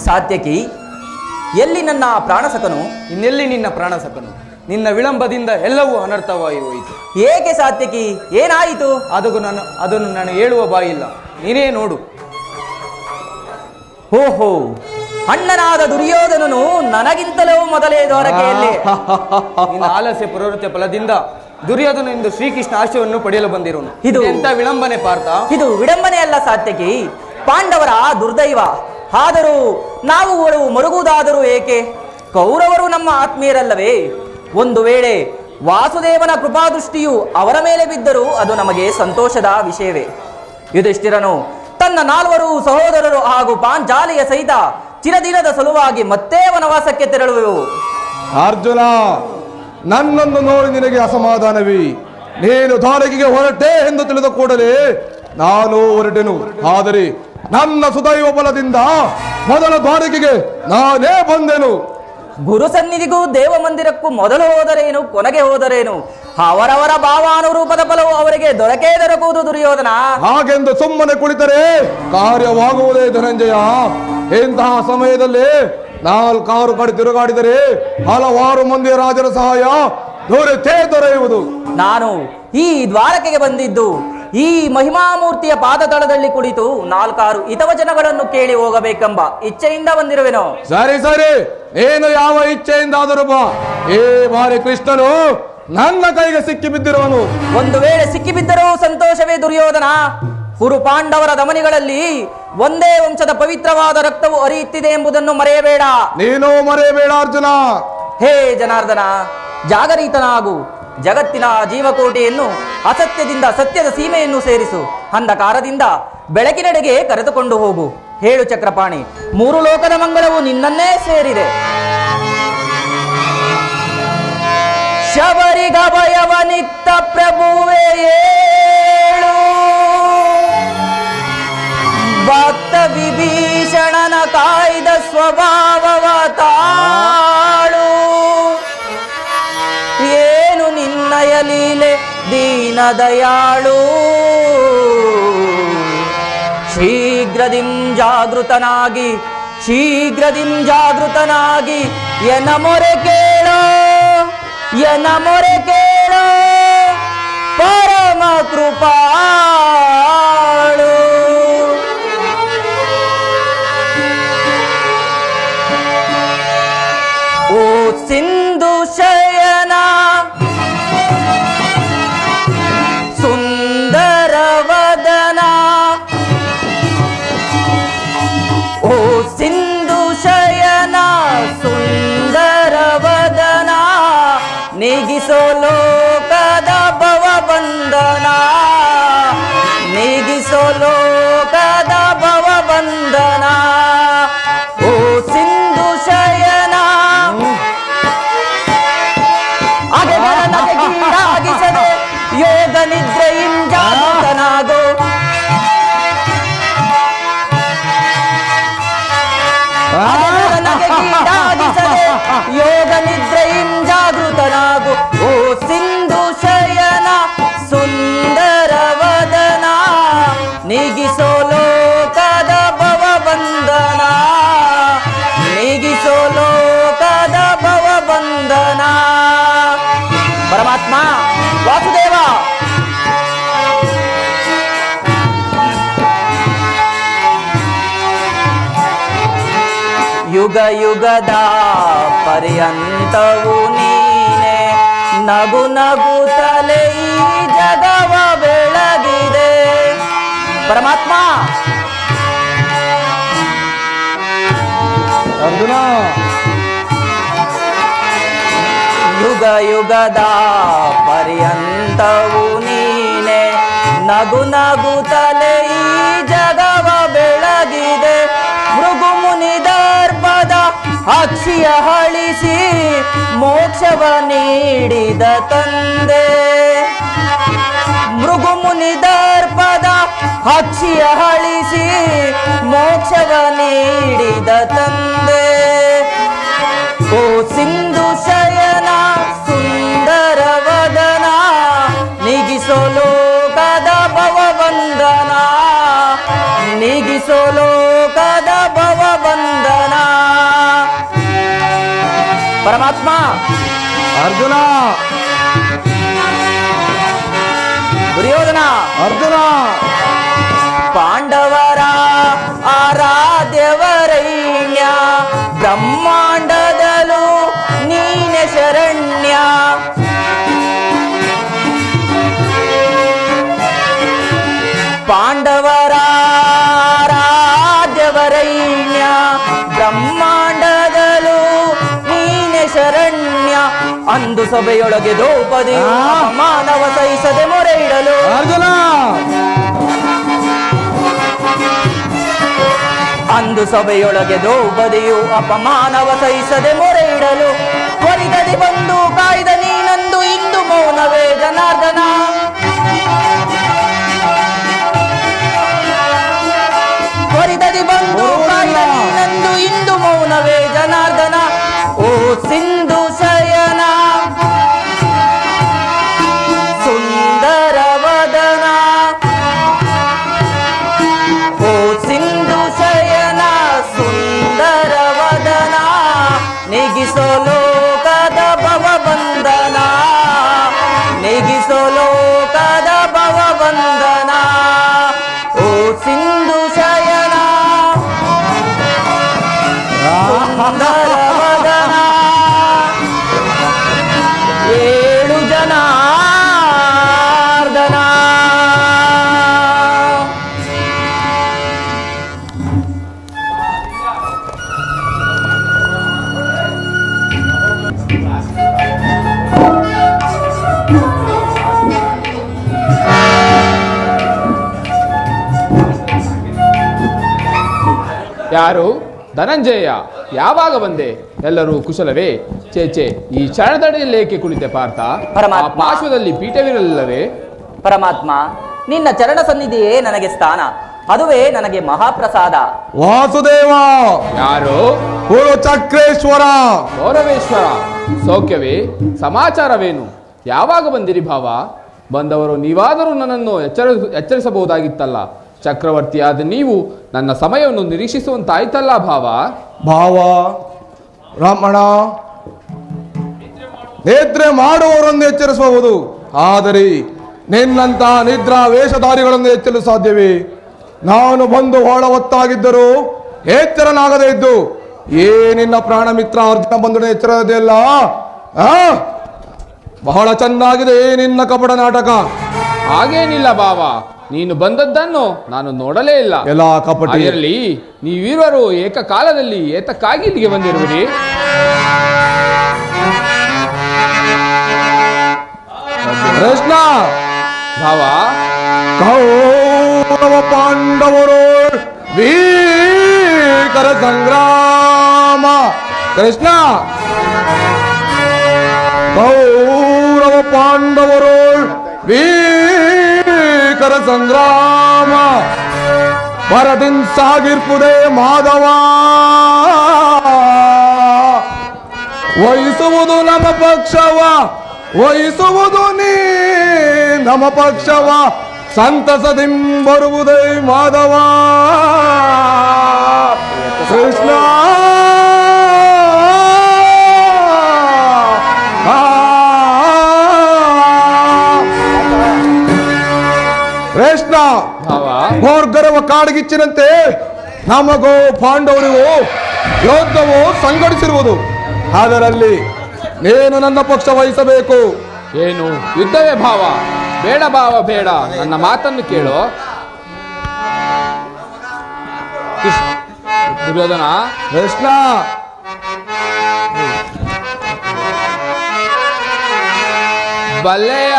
ಸಾತ್ಯಕಿ, ಎಲ್ಲಿ ನನ್ನ ಪ್ರಾಣಸಕನು? ಇನ್ನೆಲ್ಲಿ ನಿನ್ನ ಪ್ರಾಣಸಕನು? ನಿನ್ನ ವಿಳಂಬದಿಂದ ಎಲ್ಲವೂ ಅನರ್ಥವಾಗಿ ಹೋಯಿತು. ಏಕೆ ಸಾತ್ಯಕಿ, ಏನಾಯಿತು? ಅದನ್ನು ನಾನು ಹೇಳುವ ಬಾಯಿಲ್ಲ, ನೀನೇ ನೋಡು. ಓಹೋ, ಅಣ್ಣನಾದ ದುರ್ಯೋಧನನು ನನಗಿಂತಲೂ ಮೊದಲೇ ದ್ವಾರಕೆಯಲ್ಲಿ ನಿನ್ನ ಆಲಸ್ಯ ಪ್ರವೃತ್ತಿಯ ಫಲದಿಂದ ದುರ್ಯೋಧನ ಎಂದು ಶ್ರೀಕೃಷ್ಣ ಆಶಯವನ್ನು ಪಡೆಯಲು ಬಂದಿರೋನು. ಇದು ಎಂತ ವಿಳಂಬನೆ ಪಾರ್ಥ? ಇದು ವಿಡಂಬನೆ ಅಲ್ಲ ಸಾತ್ಯಕಿ, ಪಾಂಡವರ ದುರ್ದೈವ. ಆದರೂ ನಾವು ಮರುಗುವುದಾದರೂ ಏಕೆ? ಕೌರವರು ನಮ್ಮ ಆತ್ಮೀಯರಲ್ಲವೇ? ಒಂದು ವೇಳೆ ವಾಸುದೇವನ ಕೃಪಾದೃಷ್ಟಿಯು ಅವರ ಮೇಲೆ ಬಿದ್ದರೂ ಅದು ನಮಗೆ ಸಂತೋಷದ ವಿಷಯವೇ. ಯುಧಿಷ್ಠಿರನು ತನ್ನ 4 ಸಹೋದರರು ಹಾಗೂ ಪಾಂಚಾಲಿಯ ಸಹಿತ ಚಿರದಿನದ ಸಲುವಾಗಿ ಮತ್ತೆ ವನವಾಸಕ್ಕೆ ತೆರಳುವೆವು. ಅರ್ಜುನ, ನನ್ನನ್ನು ನೋಡಿ ನಿನಗೆ ಅಸಮಾಧಾನವೇ? ನೀನು ದ್ವಾರಕೆಗೆ ಹೊರಟೆ ಎಂದು ತಿಳಿದ ಕೂಡಲೇ ನಾನು ಹೊರಟೆನು. ಆದರೆ ನನ್ನ ಸುದೈವ ಬಲದಿಂದ ಮೊದಲ ದ್ವಾರಕೆಗೆ ನಾನೇ ಬಂದೆನು. ಗುರು ಸನ್ನಿಧಿಗೂ ದೇವ ಮಂದಿರಕ್ಕೂ ಮೊದಲು ಹೋದರೇನು, ಕೊನೆಗೆ ಹೋದರೇನು, ಅವರವರ ಭಾವಾನುರೂಪದ ಫಲವು ಅವರಿಗೆ ದೊರಕುವುದು ದುರ್ಯೋಧನ. ಹಾಗೆಂದು ಸುಮ್ಮನೆ ಕುಳಿತರೆ ಕಾರ್ಯವಾಗುವುದೇ ಧನಂಜಯ. ಇಂತಹ ಸಮಯದಲ್ಲಿ 4 ಕಡೆ ತಿರುಗಾಡಿದರೆ ಹಲವಾರು ಮಂದಿ ರಾಜರ ಸಹಾಯ ದೊರೆಯುವುದು. ನಾನು ಈ ದ್ವಾರಕೆಗೆ ಬಂದಿದ್ದು ಈ ಮಹಿಮಾಮೂರ್ತಿಯ ಪಾದತಳದಲ್ಲಿ ಕುಳಿತು 4 ಹಿತವಚನಗಳನ್ನು ಕೇಳಿ ಹೋಗಬೇಕೆಂಬ ಇಚ್ಛೆಯಿಂದ ಬಂದಿರುವೆನು. ಸರಿ ಸರಿ, ಏನು ಯಾವ ಇಚ್ಛೆಯಿಂದಾದರೂ ಬಾ. ಈ ಬಾರಿ ಕೃಷ್ಣನು ನನ್ನ ಕೈಗೆ ಸಿಕ್ಕಿ ಬಿದ್ದಿರುವನು. ಒಂದು ವೇಳೆ ಸಿಕ್ಕಿಬಿದ್ದರೂ ಸಂತೋಷವೇ ದುರ್ಯೋಧನ. ಕುರು ಪಾಂಡವರ ಧಮನಿಗಳಲ್ಲಿ ಒಂದೇ ವಂಶದ ಪವಿತ್ರವಾದ ರಕ್ತವು ಹರಿಯುತ್ತಿದೆ ಎಂಬುದನ್ನು ಮರೆಯಬೇಡ. ನೀನು ಮರೆಯಬೇಡ ಅರ್ಜುನ. ಹೇ ಜನಾರ್ದನ, ಜಾಗರಿತನಾಗು. ಜಗತ್ತಿನ ಜೀವಕೋಟೆಯನ್ನು ಅಸತ್ಯದಿಂದ ಸತ್ಯದ ಸೀಮೆಯನ್ನು ಸೇರಿಸು. ಅಂಧಕಾರದಿಂದ ಬೆಳಕಿನೆಡೆಗೆ ಕರೆದುಕೊಂಡು ಹೋಗು. ಹೇಳು ಚಕ್ರಪಾಣಿ, 3 ಲೋಕದ ಮಂಗಳವು ನಿನ್ನನ್ನೇ ಸೇರಿದೆ. ಶಬರಿಗಭಯವನಿತ್ತ ಪ್ರಭುವೇ ಏಳು, ಭಕ್ತ ವಿಭೀಷಣನ ಕಾಯ್ದ ಸ್ವಭಾವವ ತಾಳು. ಏನು ನಿನ್ನಯ ಲೀಲೆ ದೀನ ದಯಾಳು. ಶೀಘ್ರದಿಂ ಜಾಗೃತನಾಗಿ ಎನ ಮೊರೆ ಕೇಳೋ ಪರಮ ಕೃಪಾಳು. ಓ ಸಿಂಧು ಶಯನ ಸುಂದರ ವದನ, ಓ ಸಿಂಧು ಶಯನ ಸುಂದರ ವದನ, ನೀಗಿಸೋ ಲೋಕದ ಭವಬಂಧನ, ನೀಗಿಸೋ ಲೋಕದ ಭವಬಂಧನ. ಓ ಸಿಂಧು ಶಯನ ಅಗೆಗೀಡಾಗಿಸದೆ ಯೋಗ ನಿದ್ರೆಯಿಂದ ಜಾಗೃತನಾಗೋ. ನಗೆಗೀಡಾಗಿಸದೆ ಯೋಗ ನಿದ್ರೆಯಿಂದ ಜಾಗೃತನಾಗು. ಓ ಸಿಂಧು ಶಯನ ಸುಂದರ ವದನ, ನೀಗಿಸೋ ಲೋಕದ ಭವಬಂಧನ, ನೀಗಿಸೋ ಲೋಕದ ಭವಬಂಧನ. ಪರಮಾತ್ಮ ವಾಸುದೇವ, ಯುಗ ಯುಗದ ಪರ್ಯಂತವು ನೀನೆ, ನಗು ನಗುತ್ತಲೇ ಈ ಜಗವ ಬೆಳಗಿದೆ. ಪರಮಾತ್ಮ ಅರ್ಜುನ, ಯುಗ ಯುಗದ ಪರ್ಯಂತವು ನೀನೆ, ನಗು ನಗುತ್ತಲೇ ಈ ಜಗವ ಬೆಳಗಿದೆ. ಮೃಗು ಮುನಿದರ್ಪದ ಅಕ್ಷಿಯ ಹಳಿಸಿ ಮೋಕ್ಷವ ನೀಡಿದ ತಂದೆ. ಮೃಗು ಮುನಿದರ್ಪದ ಅಕ್ಷಿಯ ಹಳಿಸಿ ಮೋಕ್ಷವ ನೀಡಿದ ತಂದೆ. ಓ ಸಿಂಧು ಶಯನ ಸುಂದರ ವದನ, ನೀಗಿಸೋ ಲೋಕದ ಭವಬಂಧನ, ನೀಗಿಸೋ ಲೋಕದ ಭವಬಂಧನ. ಪರಮಾತ್ಮ ಅರ್ಜುನ, ದುರ್ಯೋಧನ, ಅರ್ಜುನ, ಪಾಂಡವರ ಆರಾಧ್ಯವರೈಣ್ಯ, ಬ್ರಹ್ಮಾಂಡದಲ್ಲೂ ನೀನೆ ಶರಣ್ಯ. ಪಾಂಡವರ ಆರಾಧ್ಯವರೈಣ್ಯ, ಬ್ರಹ್ಮಾಂಡದಲ್ಲೂ ನೀನೆ ಶರಣ್ಯ. ಅಂದು ಸಭೆಯೊಳಗೆ ದ್ರೌಪದಿಯು ಮಾನವ ಸಹಿಸದೆ ಮೊರೆ ಇಡಲು ಅರ್ಜುನ ಅಂದು ಸಭೆಯೊಳಗೆ ದ್ರೌಪದಿಯು ಅಪಮಾನವ ಸಹಿಸದೆ ಮೊರೆ ಇಡಲು ಹೊರಿದದಿ ಬಂದು ಕಾಯ್ದ ನೀನಂದು ಇಂದು ಮೌನವೇ ಜನಾರ್ದನ ಹೊರಿದದಿ ಬಂದು ಕಾಯ್ದ ನೀನಂದು ಇಂದು ಮೌನವೇ ಜನಾರ್ದನ ಓ ಸಿಂಧು ಶಯನ ಸುಂದರ ವದನ ಓ ಸಿಂಧು ಶಯನ ಸುಂದರ ವದನ ನೆಗಿಸೋ ಲೋಕದ ಭವಬಂಧನ ನೆಗಿಸೋ ಲೋಕದ ಭವಬಂಧನ ಓ ಸಿಂಧು ಶಯನ ಸುಂದರ ವದನ ಏಳು ಜನಾರ್ದನ ಯಾರು? ಧನಂಜಯ, ಯಾವಾಗ ಬಂದೆ? ಎಲ್ಲರೂ ಕುಶಲವೇ? ಚೇಚೆ, ಈ ಚರಣದಡಿಯಲ್ಲಿ ಏಕೆ ಕುಳಿತೆ ಪಾರ್ಥ? ಪರಮಾತ್ಮ. ಆ ಪಾರ್ಶ್ವದಲ್ಲಿ ಪೀಠವಿರಲಿಲ್ಲವೇ? ಪರಮಾತ್ಮ, ನಿನ್ನ ಚರಣ ಸನ್ನಿಧಿಯೇ ನನಗೆ ಸ್ಥಾನ, ಅದುವೇ ನನಗೆ ಮಹಾಪ್ರಸಾದ. ವಾಸುದೇವ ಯಾರು? ಕುರು ಚಕ್ರೇಶ್ವರ ಗೌರವೇಶ್ವರ, ಸೌಖ್ಯವೇ? ಸಮಾಚಾರವೇನು? ಯಾವಾಗ ಬಂದಿರಿ ಭಾವ? ಬಂದವರು ನೀವಾದರೂ ನನ್ನನ್ನು ಎಚ್ಚರಿಸಬಹುದಾಗಿತ್ತಲ್ಲ. ಚಕ್ರವರ್ತಿಯಾದ ನೀವು ನನ್ನ ಸಮಯವನ್ನು ನಿರೀಕ್ಷಿಸುವಂತಾಯ್ತಲ್ಲ ಭಾವ. ಭಾವ ರಮಣ, ನಿದ್ರೆ ಮಾಡುವವರನ್ನು ಎಚ್ಚರಿಸಬಹುದು, ಆದರೆ ನಿನ್ನಂತ ನಿದ್ರಾ ವೇಷಧಾರಿಗಳನ್ನು ಎಚ್ಚರಿಸಲು ಸಾಧ್ಯವೇ? ನಾನು ಬಂದು ಹೊಳ ಹೊತ್ತಾಗಿದ್ದರೂ ಎಚ್ಚರನಾಗದೇ ಇದ್ದು ನಿನ್ನ ಪ್ರಾಣ ಮಿತ್ರ ಅರ್ಜುನ ಬಂದು ಎಚ್ಚರದೆಯಲ್ಲ. ಬಹಳ ಚೆನ್ನಾಗಿದೆ ನಿನ್ನ ಕಪಟ ನಾಟಕ. ಹಾಗೇನಿಲ್ಲ ಭಾವ, ನೀನು ಬಂದದ್ದನ್ನು ನಾನು ನೋಡಲೇ ಇಲ್ಲ. ಎಲ್ಲ ಕಪಟಿ ಇರಲಿ, ನೀವಿರುವರು ಏಕಕಾಲದಲ್ಲಿ ಏತಕ್ಕಾಗಿ ಇಲ್ಲಿಗೆ ಬಂದಿರುವಿರಿ? ಕೃಷ್ಣ ಭಾವ, ಕೌರವ ಪಾಂಡವರು ಭೀಕರ ಸಂಗ್ರಾಮ. ಕೃಷ್ಣ, ಕೌರವ ಪಾಂಡವರು ಭೀಕರ ಸಂಗ್ರಾಮ ಭರತಿನ್ ಸಾಗಿರ್ಪುದೇ ಮಾಧವ. ವಹಿಸುವುದು ನಮ್ಮ ಪಕ್ಷವ, ವಹಿಸುವುದು ನೀ ನಮ್ಮ ಪಕ್ಷವ, ಸಂತಸದಿಂಬರುವುದೇ ಮಾಧವ. ಕೃಷ್ಣ ಕೃಷ್ಣ ಭಾವ, ಘೋರ್ಗರವ ಕಾಡ್ಗಿಚ್ಚಿನಂತೆ ನಮಗೋ ಪಾಂಡವರಿಗೂ ಯೋಧವು ಸಂಘಟಿಸಿರುವುದು. ಅದರಲ್ಲಿ ನೀನು ನನ್ನ ಪಕ್ಷ ವಹಿಸಬೇಕು. ಏನು ಯುದ್ಧವೇ ಭಾವ? ಬೇಡ ಭಾವ, ಬೇಡ, ನನ್ನ ಮಾತನ್ನು ಕೇಳು. ದುರ್ಯೋಧನ, ಕೃಷ್ಣ ಬಲ್ಲೆಯ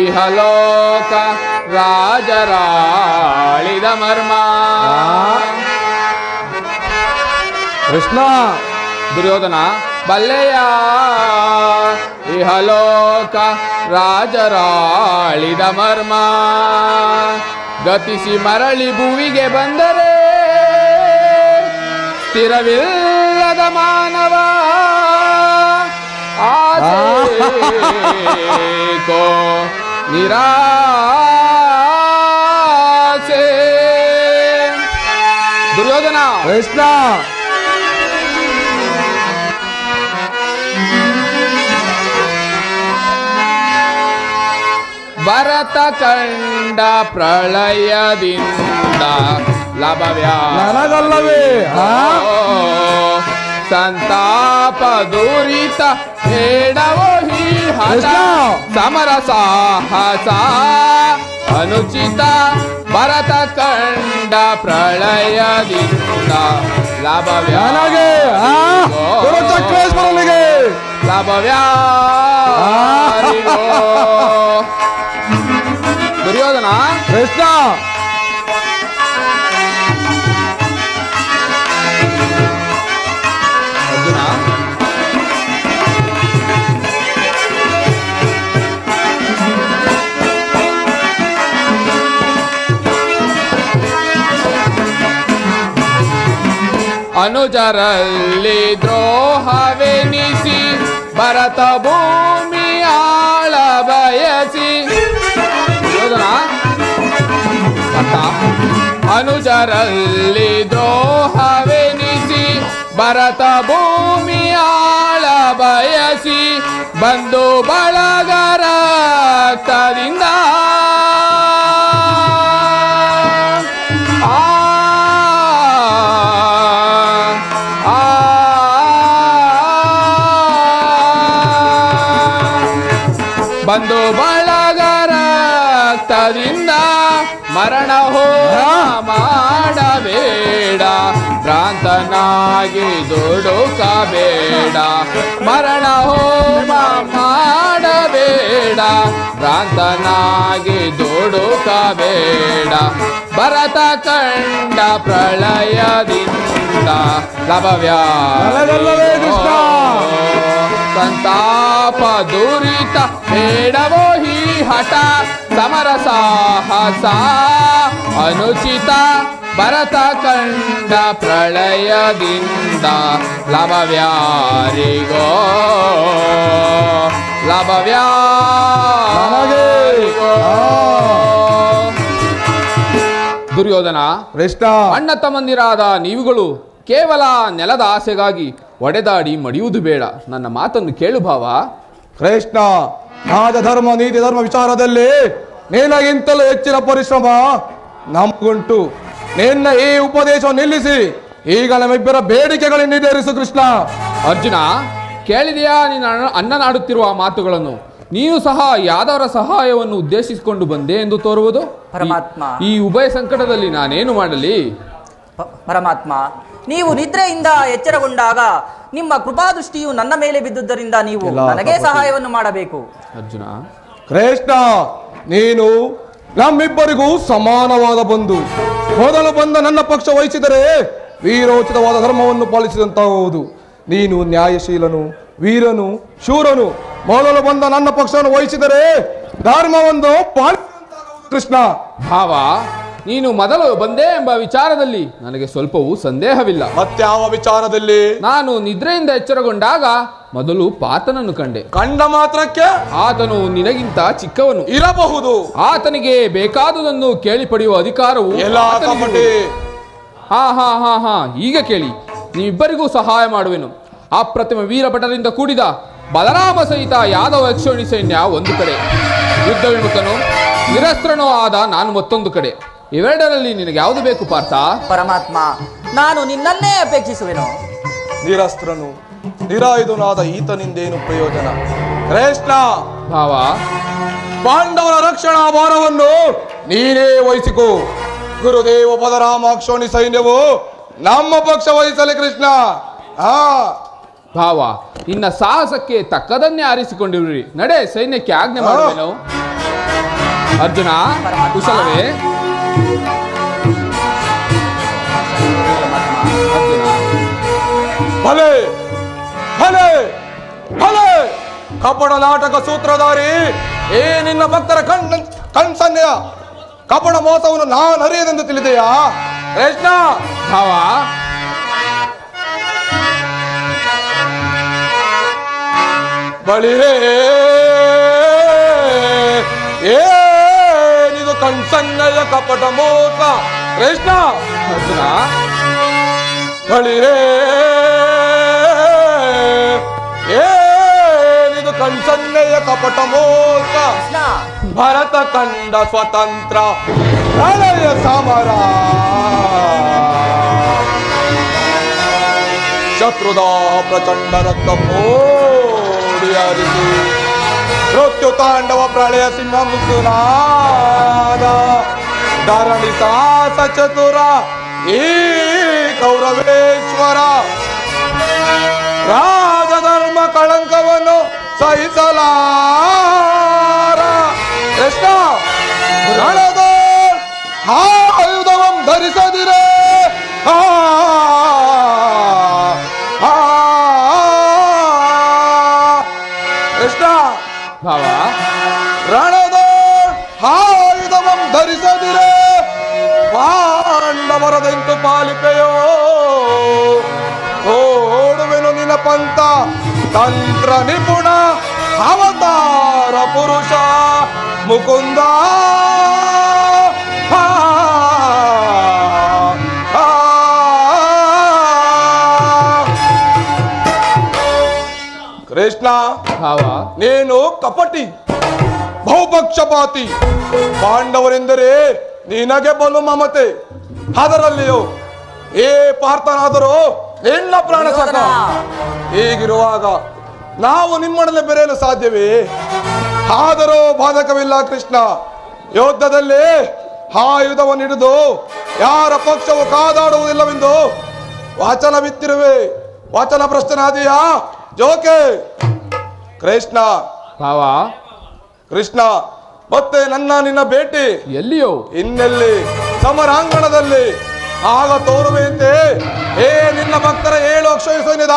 ಇಹಲೋಕ ರಾಜರಾಳಿದ ಮರ್ಮ. ಕೃಷ್ಣ ದುರ್ಯೋಧನ, ಬಲ್ಲೆಯ ಇಹಲೋಕ ರಾಜರಾಳಿದ ಮರ್ಮ. ಗತಿಸಿ ಮರಳಿ ಭುವಿಗೆ ಬಂದರೆ ಸ್ಥಿರವಿಲ್ಲದ ಮಾನವ ಆಸೇಕೋ ನಿರಾಸೆ. ದುರ್ಯೋಧನ, ಕೃಷ್ಣ ಭರತ ಕಂಡ ಪ್ರಳಯದಿಂದ ಲಭವ್ಯಾ ನನಗಲ್ಲವೇ? ಸಂತಾಪ ದುರಿತ ಹೇಳವೋ ಹಿ ಹಠ ಕೃಷ್ಣ. ಸಮರ ಸಾಹಸ ಅನುಚಿತ. ಭರತ ಕಂಡ ಪ್ರಳಯದಿಂದ ಲಭವ್ಯಾ ನನಗೆ ಗುರು ಚಕ್ರೇಶ್ವರನಿಗೆ ಲಾಭವ್ಯಾರಿಗೋ. ದುರ್ಯೋಧನ, ಕೃಷ್ಣ, ಅರ್ಜುನ, ಅನುಜರಲ್ಲಿ ದ್ರೋಹವೆನಿಸಿ ಭರತ ಭೂಮಿ ಆಳ ಬಯಸಿ. ದುರ್ಯೋಧನ, ಅರ್ಥ. ಅನುಜರಲ್ಲಿ ದ್ರೋಹವೆನಿಸಿ ಭರತ ಭೂಮಿ ಆಳ ಬಯಸಿ ಬಂದು ಬಳಗರ ರಕ್ತದಿಂದ ಬಂದು ಬಳಗರ ರಕ್ತದಿಂದ ಮರಣ ಹೋಮ ಮಾಡಬೇಡ, ಭ್ರಾಂತನಾಗಿ ದುಡುಕಬೇಡ. ಮರಣ ಹೋಮ ಮಾಡಬೇಡ, ಭ್ರಾಂತನಾಗಿ ದುಡುಕಬೇಡ. ಭರತ ಕಂಡ ಪ್ರಳಯದಿಂದ ಅಲ್ಲವೇ ಕೃಷ್ಣ? ಸಂತಾಪ ದುರಿತ ಬೇಡವೋ ಹಿ ಹಠ, ಸಮರ ಸಾಹಸ ಅನುಚಿತ. ಭರತ ಕಂಡ ಪ್ರಳಯದಿಂದ ಲಾಭವ್ಯಾರಿಗೋ, ಲಾಭವ್ಯಾರಿಗೋ. ದುರ್ಯೋಧನ, ಕೃಷ್ಣ, ಅಣ್ಣ ತಮ್ಮಂದಿರಾದ ನೀವುಗಳು ಕೇವಲ ನೆಲದ ಆಸೆಗಾಗಿ ಒಡೆದಾಡಿ ಮಡಿಯುವುದು ಬೇಡ. ನನ್ನ ಮಾತನ್ನು ಕೇಳು ಭಾವ. ಕೃಷ್ಣ, ರಾಜ ಧರ್ಮ ನೀತಿ ಧರ್ಮ ವಿಚಾರದಲ್ಲಿ ನಿನಗಿಂತಲೂ ಹೆಚ್ಚಿನ ಪರಿಶ್ರಮ ನಮಗುಂಟು. ನಿನ್ನ ಈ ಉಪದೇಶ ನಿಲ್ಲಿಸಿ ಈಗ ನಮ್ಮಿಬ್ಬರ ಬೇಡಿಕೆಗಳನ್ನು ಈಡೇರಿಸು ಕೃಷ್ಣ. ಅರ್ಜುನ, ಕೇಳಿದೆಯಾ ನಿನ್ನ ಅಣ್ಣನಾಡುತ್ತಿರುವ ಮಾತುಗಳನ್ನು? ನೀನು ಸಹ ಯಾದವರ ಸಹಾಯವನ್ನು ಉದ್ದೇಶಿಸಿಕೊಂಡು ಬಂದೆ ಎಂದು ತೋರುವುದು. ಪರಮಾತ್ಮ, ಈ ಉಭಯ ಸಂಕಟದಲ್ಲಿ ನಾನೇನು ಮಾಡಲಿ? ಪರಮಾತ್ಮ, ನೀವು ನಿದ್ರೆಯಿಂದ ಎಚ್ಚರಗೊಂಡಾಗ ನಿಮ್ಮ ಕೃಪಾದೃಷ್ಟಿಯು ನನ್ನ ಮೇಲೆ ಬಿದ್ದುದರಿಂದ ನೀವು ನನಗೆ ಸಹಾಯವನ್ನು ಮಾಡಬೇಕು. ಅರ್ಜುನ, ಕೃಷ್ಣ, ನೀನು ನಮ್ಮಿಬ್ಬರಿಗೂ ಸಮಾನವಾದ ಬಂಧು. ಮೊದಲು ಬಂದ ನನ್ನ ಪಕ್ಷ ವಹಿಸಿದರೆ ವೀರೋಚಿತವಾದ ಧರ್ಮವನ್ನು ಪಾಲಿಸಿದಂತಾಗುವುದು. ನೀನು ನ್ಯಾಯಶೀಲನು, ವೀರನು, ಶೂರನು. ಮೊದಲು ಬಂದ ನನ್ನ ಪಕ್ಷವನ್ನು ವಹಿಸಿದರೆ ಧರ್ಮವನ್ನು ಪಾಲಿಸಿದಂತಾಗುವುದು ಕೃಷ್ಣ. ಭಾವ, ನೀನು ಮೊದಲು ಬಂದೆ ಎಂಬ ವಿಚಾರದಲ್ಲಿ ನನಗೆ ಸ್ವಲ್ಪವೂ ಸಂದೇಹವಿಲ್ಲ. ಮತ್ಯಾವ ವಿಚಾರದಲ್ಲಿ? ನಾನು ನಿದ್ರೆಯಿಂದ ಎಚ್ಚರಗೊಂಡಾಗ ಮೊದಲು ಪಾತನನ್ನು ಕಂಡೆ. ಕಂಡ ಮಾತ್ರಕ್ಕೆ ಆತನು ನಿನಗಿಂತ ಚಿಕ್ಕವನು ಇರಬಹುದು. ಆತನಿಗೆ ಬೇಕಾದುದನ್ನು ಕೇಳಿ ಪಡೆಯುವ ಅಧಿಕಾರವು ಎಲ್ಲ ಕಪಟಿ. ಹಾ, ಈಗ ಕೇಳಿ. ನೀವಿಬ್ಬರಿಗೂ ಸಹಾಯ ಮಾಡುವೆನು. ಅಪ್ರತಿಮ ವೀರಭಟರಿಂದ ಕೂಡಿದ ಬಲರಾಮ ಸಹಿತ ಯಾದವ ಯಕ್ಷೋಣಿ ಸೈನ್ಯ ಒಂದು ಕಡೆ, ಯುದ್ಧ ವಿಮುಖನು ನಿರಸ್ತ್ರನೂ ಆದ ನಾನು ಮತ್ತೊಂದು ಕಡೆ. ಇವೆರಡರಲ್ಲಿ ನಿನಗೆ ಯಾವುದು ಬೇಕು ಪಾರ್ಥ? ಪರಮಾತ್ಮ, ನಾನು ನಿನ್ನನ್ನೇ ಅಪೇಕ್ಷಿಸುವೆನು. ನಿರಸ್ತ್ರನು ನಿರಾಯುಧನಾದ ಈತನಿಂದೇನು ಪ್ರಯೋಜನ? ಕೃಷ್ಣ, ಭಾವ, ಪಾಂಡವರ ರಕ್ಷಣಾ ಭಾರವನ್ನು ನೀನೇ ವಹಿಸಿಕೋ. ಗುರುದೇವ ಬಲರಾಮ ಅಕ್ಷೋಣಿ ಸೈನ್ಯವು ನಮ್ಮ ಪಕ್ಷ ವಹಿಸಲಿ ಕೃಷ್ಣ. ಭಾವ, ನಿನ್ನ ಸಾಹಸಕ್ಕೆ ತಕ್ಕದನ್ನೇ ಆರಿಸಿಕೊಂಡಿರುವಿರಿ. ನಡೆ, ಸೈನ್ಯಕ್ಕೆ ಆಜ್ಞೆ ಮಾಡುವೆನು. ಅರ್ಜುನ, ಕುಶಲವೇ? ಅರ್ಜುನ, ಭಲೆ ಭಲೆ ಭಲೆ ಕಪಟ ನಾಟಕ ಸೂತ್ರಧಾರಿ, ಏ ನಿನ್ನ ಭಕ್ತರ ಕಣ್ಸನ್ನೆಯ ಕಪಟ ಮೋಸವನ್ನು ನಾನು ಅರಿಯದೆಂದು ತಿಳಿದೆಯಾ ಕೃಷ್ಣ? ಭಾವ, ಬಳಿರೇ ಏನಿದು ಕಣ್ಸನ್ನೆಯ ಕಪಟ ಮೋಸ ಕೃಷ್ಣ? ಅರ್ಜುನ, ಬಳಿರೇ ಏನಿದು ಕಣ್ಸನ್ನೆಯ ಕಪಟ ಮೋಸ? ಭರತ ಕಂಡ ಸ್ವತಂತ್ರ ಪ್ರಳಯ ಸಮರ, ಶತ್ರುದ ಪ್ರಚಂಡ ರಕ್ತ ಮೋಡಿ ಹರಿಸಿ ಮೃತ್ಯು ತಾಂಡವ ಪ್ರಳಯ ಸಿಂಹ ಮುಸುನಾದ ಧರಣಿ ಸಾಸ ಚತುರ ಈ ಕೌರವೇಶ್ವರ ರಾಜಧರ್ಮ ಕಳಂಕವನ್ನು ಸಹಿಸಲಾರ. ಕೃಷ್ಣ ರಣದ ಆಯುಧವಂ ಧರಿಸದಿರೆ ಕೃಷ್ಣ ಭಾವ ರಣದ ಆಯುಧವಂ ಧರಿಸದಿರೆ ಪಾಂಡವರದೆಂತು ಪಾಲಿಕೆಯೋ. ಓಡುವೆನು ನಿನ್ನ ಪಂಥ ತಂತ್ರ ನಿಪುಣ ಅವತಾರ ಪುರುಷ ಮುಕುಂದ. ಕೃಷ್ಣ ಭಾವ ನೀನು ಕಪಟಿ ಬಹುಪಕ್ಷಪಾತಿ. ಪಾಂಡವರೆಂದರೆ ನಿನಗೆ ಬಲು ಮಮತೆ. ಅದರಲ್ಲಿಯೂ ಏ ಪಾರ್ಥನಾದರೂ ನಿನ್ನ ಪ್ರಾಣ ಸಕ. ಹೀಗಿರುವಾಗ ನಾವು ನಿಮ್ಮೊಡನೆ ಬೆರೆಯಲು ಸಾಧ್ಯವೇ? ಆದರೂ ಬಾಧಕವಿಲ್ಲ ಕೃಷ್ಣ. ಯುದ್ಧದಲ್ಲಿ ಆಯುಧವನ್ನು ಹಿಡಿದು ಯಾರ ಪಕ್ಷವು ಕಾದಾಡುವುದಿಲ್ಲವೆಂದು ವಚನ ಬಿತ್ತಿರುವೆ. ವಚನ ಭ್ರಷ್ಟನಾದಿಯಾ ಜೋಕೆ? ಕೃಷ್ಣ ಭಾವ ಕೃಷ್ಣ ಮತ್ತೆ ನಿನ್ನ ಭೇಟಿ ಎಲ್ಲಿಯೋ? ಇನ್ನೆಲ್ಲಿ? ಸಮರಾಂಗಣದಲ್ಲಿ. ಆಗ ತೋರುವೆಯಂತೆ ನಿನ್ನ ಭಕ್ತರ 7 ಅಕ್ಷಯ ಸೈನ್ಯದ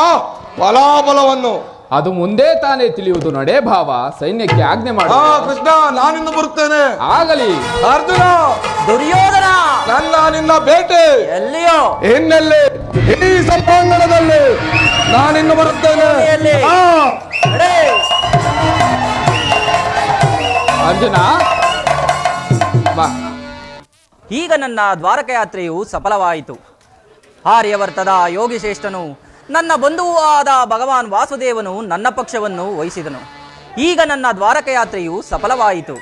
ಬಲಾಬಲವನ್ನು. ಅದು ಮುಂದೆ ತಾನೇ ತಿಳಿಯುವುದು. ನಡೆ ಭಾವ, ಸೈನ್ಯಕ್ಕೆ ಆಜ್ಞೆ ಮಾಡ. ಕೃಷ್ಣ ನಾನಿನ್ನು ಬರುತ್ತೇನೆ. ಆಗಲಿ. ಅರ್ಜುನ ದುರ್ಯೋಧನ ನಿನ್ನ ಭೇಟಿ ಎಲ್ಲಿಯೋ? ಇನ್ನೆಲ್ಲಿ? ಈ ಸಭಾಂಗಣದಲ್ಲಿ. ನಾನಿನ್ನು ಬರುತ್ತೇನೆ. ಎಲ್ಲಿ? ನಡೆ. ಅರ್ಜುನ ಬಾ. ಈಗ ನನ್ನ ದ್ವಾರಕ ಯಾತ್ರೆಯು ಸಫಲವಾಯಿತು. ಆರ್ಯವರ್ತದ ಯೋಗಿಶ್ರೇಷ್ಠನು ನನ್ನ ಬಂಧುವೂ ಆದ ಭಗವಾನ್ ವಾಸುದೇವನು ನನ್ನ ಪಕ್ಷವನ್ನು ವಹಿಸಿದನು. ಈಗ ನನ್ನ ದ್ವಾರಕ ಯಾತ್ರೆಯು ಸಫಲವಾಯಿತು.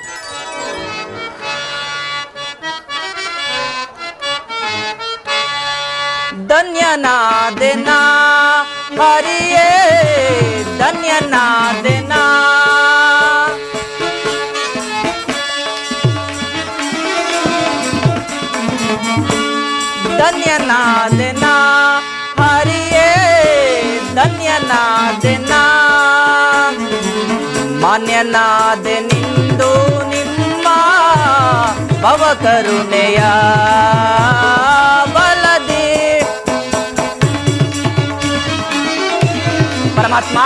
ಧನ್ಯನಾದೆನಾ ಹರಿಯೇ ಧನ್ಯನಾದೆನಾ. ಧನ್ಯನಾದೆನಾ ಹರಿಯೇ ಧನ್ಯನಾದೆನಾ. ಮಾನ್ಯನಾದೆ ನಿಂದು ನಿಮ್ಮ ಭವಕರುಣೆಯ ಬಲದಿ. ಪರಮಾತ್ಮ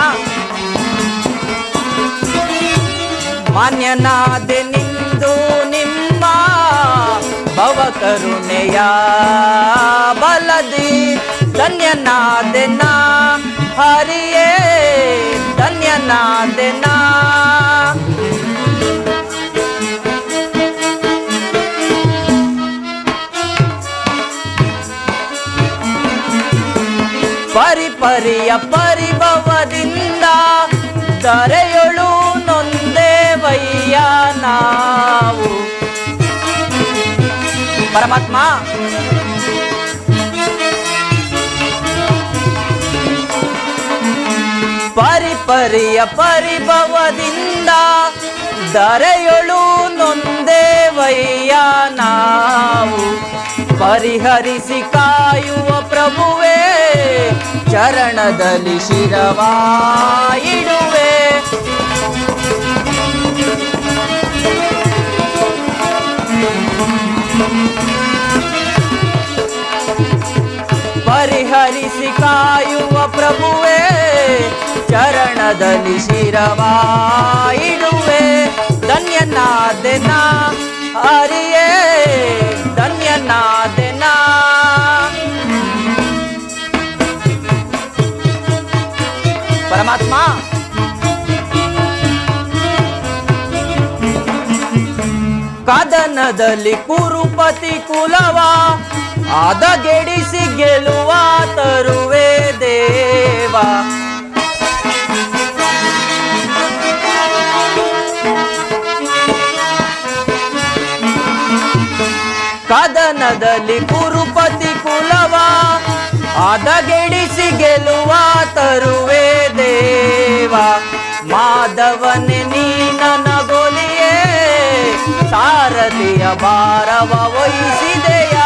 ಮಾನ್ಯನಾದೆ ನಿಂದು ನಿಮ್ಮ ಭವಕರುಣೆಯ ಬಲದಿ. ಧನ್ಯನಾದೆನಾ ಹರಿಯೇ ಧನ್ಯನಾದೆನಾ. ಪರಿಪರಿಯ ಪರಿಭವದಿಂದ ಧರೆಯೊಳು ನೊಂದೇವಯ್ಯ ನಾವು. ಪರಮಾತ್ಮ ಪರಿಪರಿಯ ಪರಿಭವದಿಂದ ಧರೆಯೊಳು ನೊಂದೇವಯ್ಯ ನಾವು. ಪರಿಹರಿಸಿ ಕಾಯುವ ಪ್ರಭುವೇ ಚರಣದಲ್ಲಿ ಶಿರವಾಯಿಡುವೆ. ಪರಿಹರಿಸಿ ಕಾಯುವ ಪ್ರಭುವೇ ಚರಣದಲ್ಲಿ ಶಿರವಾಯಿಡುವೆ. ಧನ್ಯನಾದೆನಾ ಹರಿಯೇ ಧನ್ಯನಾದೆನಾ. ಪರಮಾತ್ಮ ಕದನದಲ್ಲಿ ಕುರುಪತಿ ಕುಲವ ಆದಗೆಡಿಸಿ ಗೆಲುವ ತರುವೆ ದೇವ. ಕದನದಲ್ಲಿ ಕುರುಪತಿ ಕುಲವ ಆದಗೆಡಿಸಿ ಗೆಲುವ ತರುವೆ ದೇವ. ಮಾಧವನೆ ನೀ ನನಗೊಲಿಯೇ ಸಾರಥಿಯ ಭಾರವ ವಹಿಸಿದೆಯ.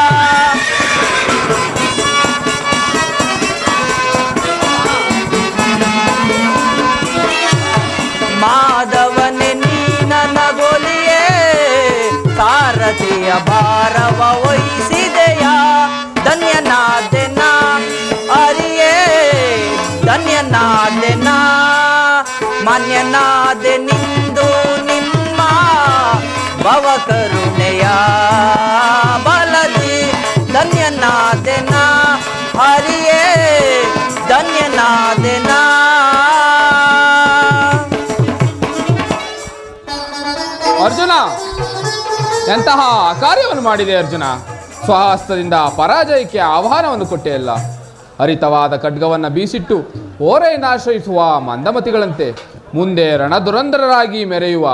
ಧನ್ಯನಾದೆ ನಿಂದು ನಿಮ್ಮ ಭವ ಕರುಣೆಯ ಬಲದಿ ಧನ್ಯನಾದೆ ನಾ ಹರಿಯೇ ಧನ್ಯನಾದೆ ನಾ. ಅರ್ಜುನ, ಎಂತಹ ಕಾರ್ಯವನ್ನು ಮಾಡಿದೆ ಅರ್ಜುನ. ಸ್ವಹಸ್ತದಿಂದ ಪರಾಜಯಕ್ಕೆ ಆಹ್ವಾನವನ್ನು ಕೊಟ್ಟೆಯಲ್ಲ. ಹರಿತವಾದ ಖಡ್ಗವನ್ನು ಬೀಸಿಟ್ಟು ಓರೆಯನ್ನಾಶ್ರಯಿಸುವ ಮಂದಮತಿಗಳಂತೆ ಮುಂದೆ ರಣದುರಂಧರರಾಗಿ ಮೆರೆಯುವ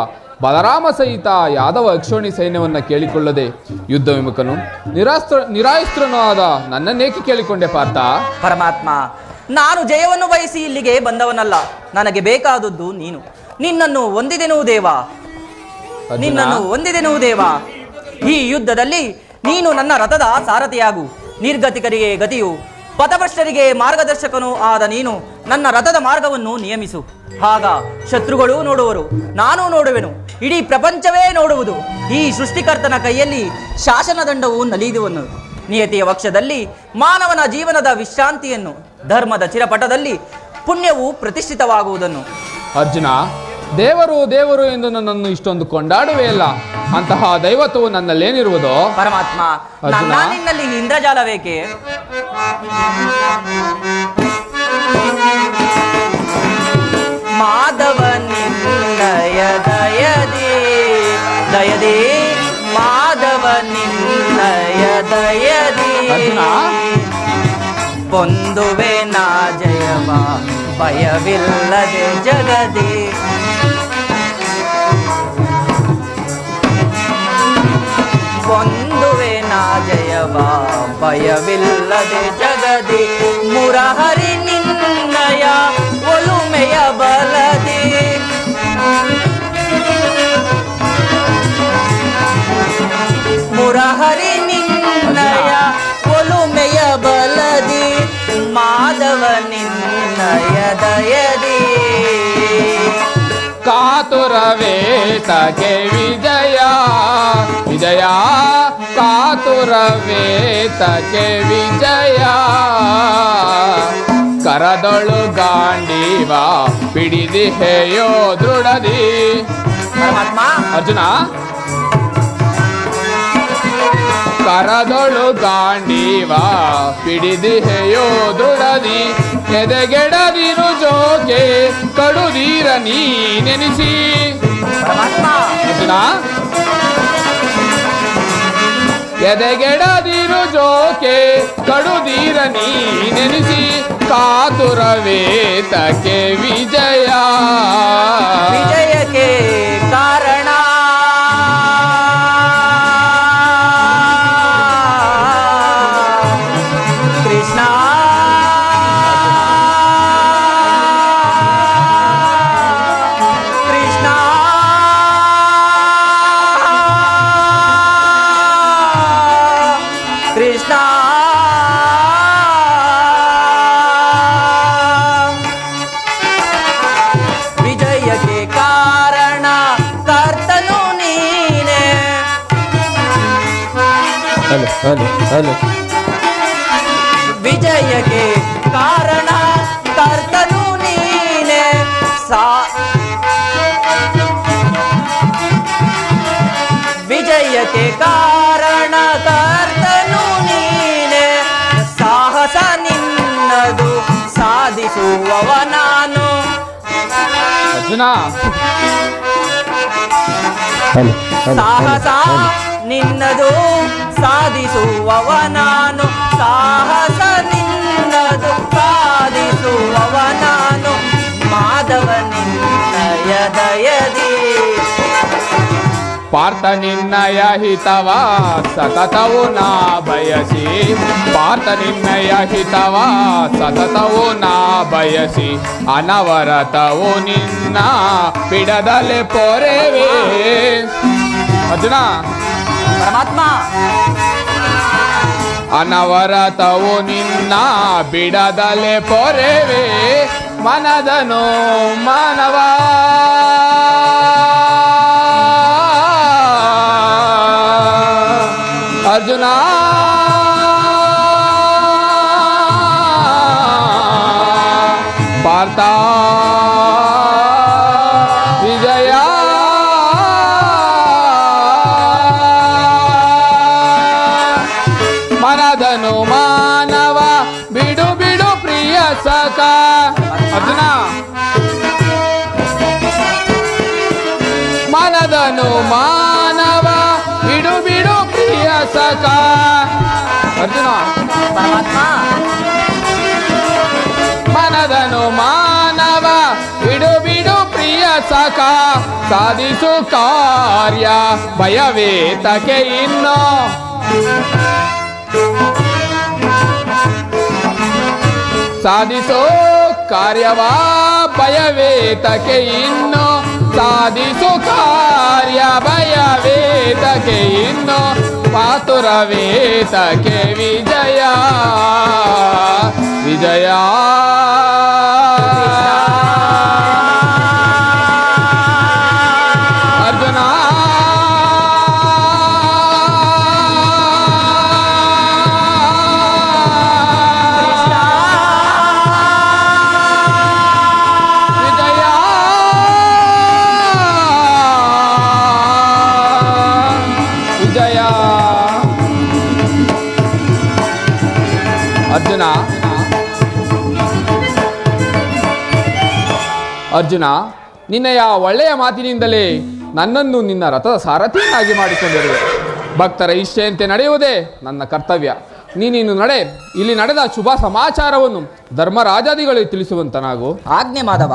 ಬಲರಾಮ ಸಹಿತ ಯಾದವ ಅಕ್ಷೋಣಿ ಸೈನ್ಯವನ್ನು ಕೇಳಿಕೊಳ್ಳದೆ ಯುದ್ಧ ವಿಮುಖನು ನಿರಾಸ್ತ್ರನೂ ಆದ ನನ್ನನ್ನೇಕೆ ಕೇಳಿಕೊಂಡೆ ಪಾರ್ಥ? ಪರಮಾತ್ಮ, ನಾನು ಜಯವನ್ನು ಬಯಸಿ ಇಲ್ಲಿಗೆ ಬಂದವನಲ್ಲ. ನನಗೆ ಬೇಕಾದದ್ದು ನೀನು. ನಿನ್ನನ್ನು ಹೊಂದಿದೆನು ದೇವ, ನಿನ್ನನ್ನು ಹೊಂದಿದೆನು ದೇವ. ಈ ಯುದ್ಧದಲ್ಲಿ ನೀನು ನನ್ನ ರಥದ ಸಾರಥಿಯಾಗು. ನಿರ್ಗತಿಕರಿಗೆ ಗತಿಯು, ಪಥಭ್ರಷ್ಟರಿಗೆ ಮಾರ್ಗದರ್ಶಕನೂ ಆದ ನೀನು ನನ್ನ ರಥದ ಮಾರ್ಗವನ್ನು ನಿಯಮಿಸು. ಆಗ ಶತ್ರುಗಳು ನೋಡುವರು, ನಾನು ನೋಡುವೆನು, ಇಡೀ ಪ್ರಪಂಚವೇ ನೋಡುವುದು. ಈ ಸೃಷ್ಟಿಕರ್ತನ ಕೈಯಲ್ಲಿ ಶಾಸನ ದಂಡವು ನಲಿಯುವನು. ನಿಯತಿಯ ವಕ್ಷದಲ್ಲಿ ಮಾನವನ ಜೀವನದ ವಿಶ್ರಾಂತಿಯನ್ನು, ಧರ್ಮದ ಚಿರಪಟದಲ್ಲಿ ಪುಣ್ಯವು ಪ್ರತಿಷ್ಠಿತವಾಗುವುದನ್ನು. ಅರ್ಜುನ, ದೇವರು ದೇವರು ಎಂದು ನನ್ನನ್ನು ಇಷ್ಟೊಂದು ಕೊಂಡಾಡುವೆಯಲ್ಲ, ಅಂತಹ ದೈವತ್ವವು ನನ್ನಲ್ಲೇನಿರುವುದೋ? ಪರಮಾತ್ಮ, ನನ್ನ ನಿನ್ನಲ್ಲಿ ಇಂದ್ರಜಾಲವೇಕೆ? ಮಾಧವ ನಿನ್ನಯ ದಯದಿ ದಯದಿ ಮಾಧವ ನಿನ್ನಯ ದಯದಿ ಪೊಂದುವೆ ನಾ ಜಯವ ಭಯವಿಲ್ಲದೆ ಜಗದಿ. ಪೊಂದುವೆ ನಾ ಜಯವ ಭಯವಿಲ್ಲದೆ ಜಗದಿ. ಮುರಹರಿ ನಿನ್ನಯ ಒಲುಮೆಯ ಬಲದಿ ಮುರಹರಿ ನಿನ್ನಯ ಒಲುಮೆಯ ಬಲದಿ ಮಾಧವ ನಿನ್ನಯ ದಯದಿ. ಕಾತುರವೇತಕ್ಕೆ ವಿಜಯ ವಿಜಯ ಕಾತುರವೇತಕ್ಕೆ ವಿಜಯ. ಕರದೊಳು ಗಾಂಡೀವ ಪಿಡಿದಿಹೆಯೋ ದೃಢದಿ. ಪರಮಾತ್ಮ, ಅರ್ಜುನ, ಕರದೊಳು ಗಾಂಡೀವ ಪಿಡಿದಿಹೆಯೋ ದೃಢದಿ. ಎದೆಗೆಡದಿರು ಜೋಕೆ ಕಡುದೀರ ನೀ ನೆನೆಸಿ. ಪರಮಾತ್ಮ, ಅರ್ಜುನ, ಎದೆಗೆಡದಿರು ಜೋಕೆ ಕಡುದೀರ ನೀ ನೆನೆಸಿ. ಕಾತುರವೇತಕ್ಕೆ ವಿಜಯ ವಿಜಯಕ್ಕೆ ಕಾರಣ ಕೃಷ್ಣ. ಕೃಷ್ಣ ಕೃಷ್ಣ ವಿಜಯಕ್ಕೆ ಕಾರಣ ಕರ್ತನು ನೀನೆ. ವಿಜಯಕ್ಕೆ ಕಾರಣ ಕರ್ತನು ನೀನೆ. ವಿಜಯಕ್ಕೆ ಕಾರಣ ಕರ್ತನು ನೀನೆ. ಸಾಹಸ ನಿನ್ನದು ಸಾಧಿಸುವವ ನಾನು. ಅರ್ಜುನ, ಸಾಹಸ ನಿನ್ನದು ಸಾಧಿಸುವವ ನಾನು. ಸಾಹಸ ನಿನ್ನದು ಸಾಧಿಸುವವ ನಾನು. ಮಾಧವ ನಿನ್ನಯ ದಯದಿ ಪಾರ್ಥ ನಿನ್ನಯ ಹಿತವ ಸತತವು ನಾ ಬಯಸಿ. ಪಾರ್ಥ ನಿನ್ನಯ ಹಿತವ ಸತತವು ನಾ ಬಯಸಿ. ಅನವರತವು ನಿನ್ನ ಬಿಡದಲೆ ಪೊರೆವೆ. ಅರ್ಜುನ, ಪರಮಾತ್ಮ, ಅನವರತವು ನಿನ್ನ ಬಿಡದಲೆ ಪೊರೆವೆ. ಮನದನು ಮಾನವ ಅರ್ಜುನ. ಪಾರ್ಥ ಅರ್ಜುನ ಮನದನು ಮಾನವ ಬಿಡು ಬಿಡು ಪ್ರಿಯ ಸಖ. ಅರ್ಜುನ ಪರಮಾತ್ಮ ಮನದನು ಮಾನವ ಬಿಡು ಬಿಡು ಪ್ರಿಯ ಸಖ. ಸಾಧಿಸು ಕಾರ್ಯ ಭಯವೇತಕ್ಕೆ ಇನ್ನು. ಸಾಧಿಸೋ ಕಾರ್ಯವ ಭಯವೇತಕ್ಕೆ ಇನ್ನು. ಸಾಧಿಸು ಕಾರ್ಯ ಭಯವೇತಕ್ಕೆ ಇನ್ನು. ಪಾತುರವೇತಕ್ಕೆ ವಿಜಯ ವಿಜಯ. ಅರ್ಜುನ ವಿಜಯ ವಿಜಯ. ಅರ್ಜುನ ಅರ್ಜುನ ನಿನ್ನೆಯ ಒಳ್ಳೆಯ ಮಾತಿನಿಂದಲೇ ನನ್ನನ್ನು ನಿನ್ನ ರಥದ ಸಾರಥಿಯನ್ನಾಗಿ ಮಾಡಿಕೊಂಡಿರುವೆ. ಭಕ್ತರ ಇಷ್ಟೆಯಂತೆ ನಡೆಯುವುದೇ ನನ್ನ ಕರ್ತವ್ಯ. ನೀನು ನಡೆ. ಇಲ್ಲಿ ನಡೆದ ಶುಭ ಸಮಾಚಾರವನ್ನು ಧರ್ಮರಾಜಾದಿಗಳಿಗೆ ತಿಳಿಸುವಂತನಾಗು. ಆಜ್ಞೆ ಮಾಧವ.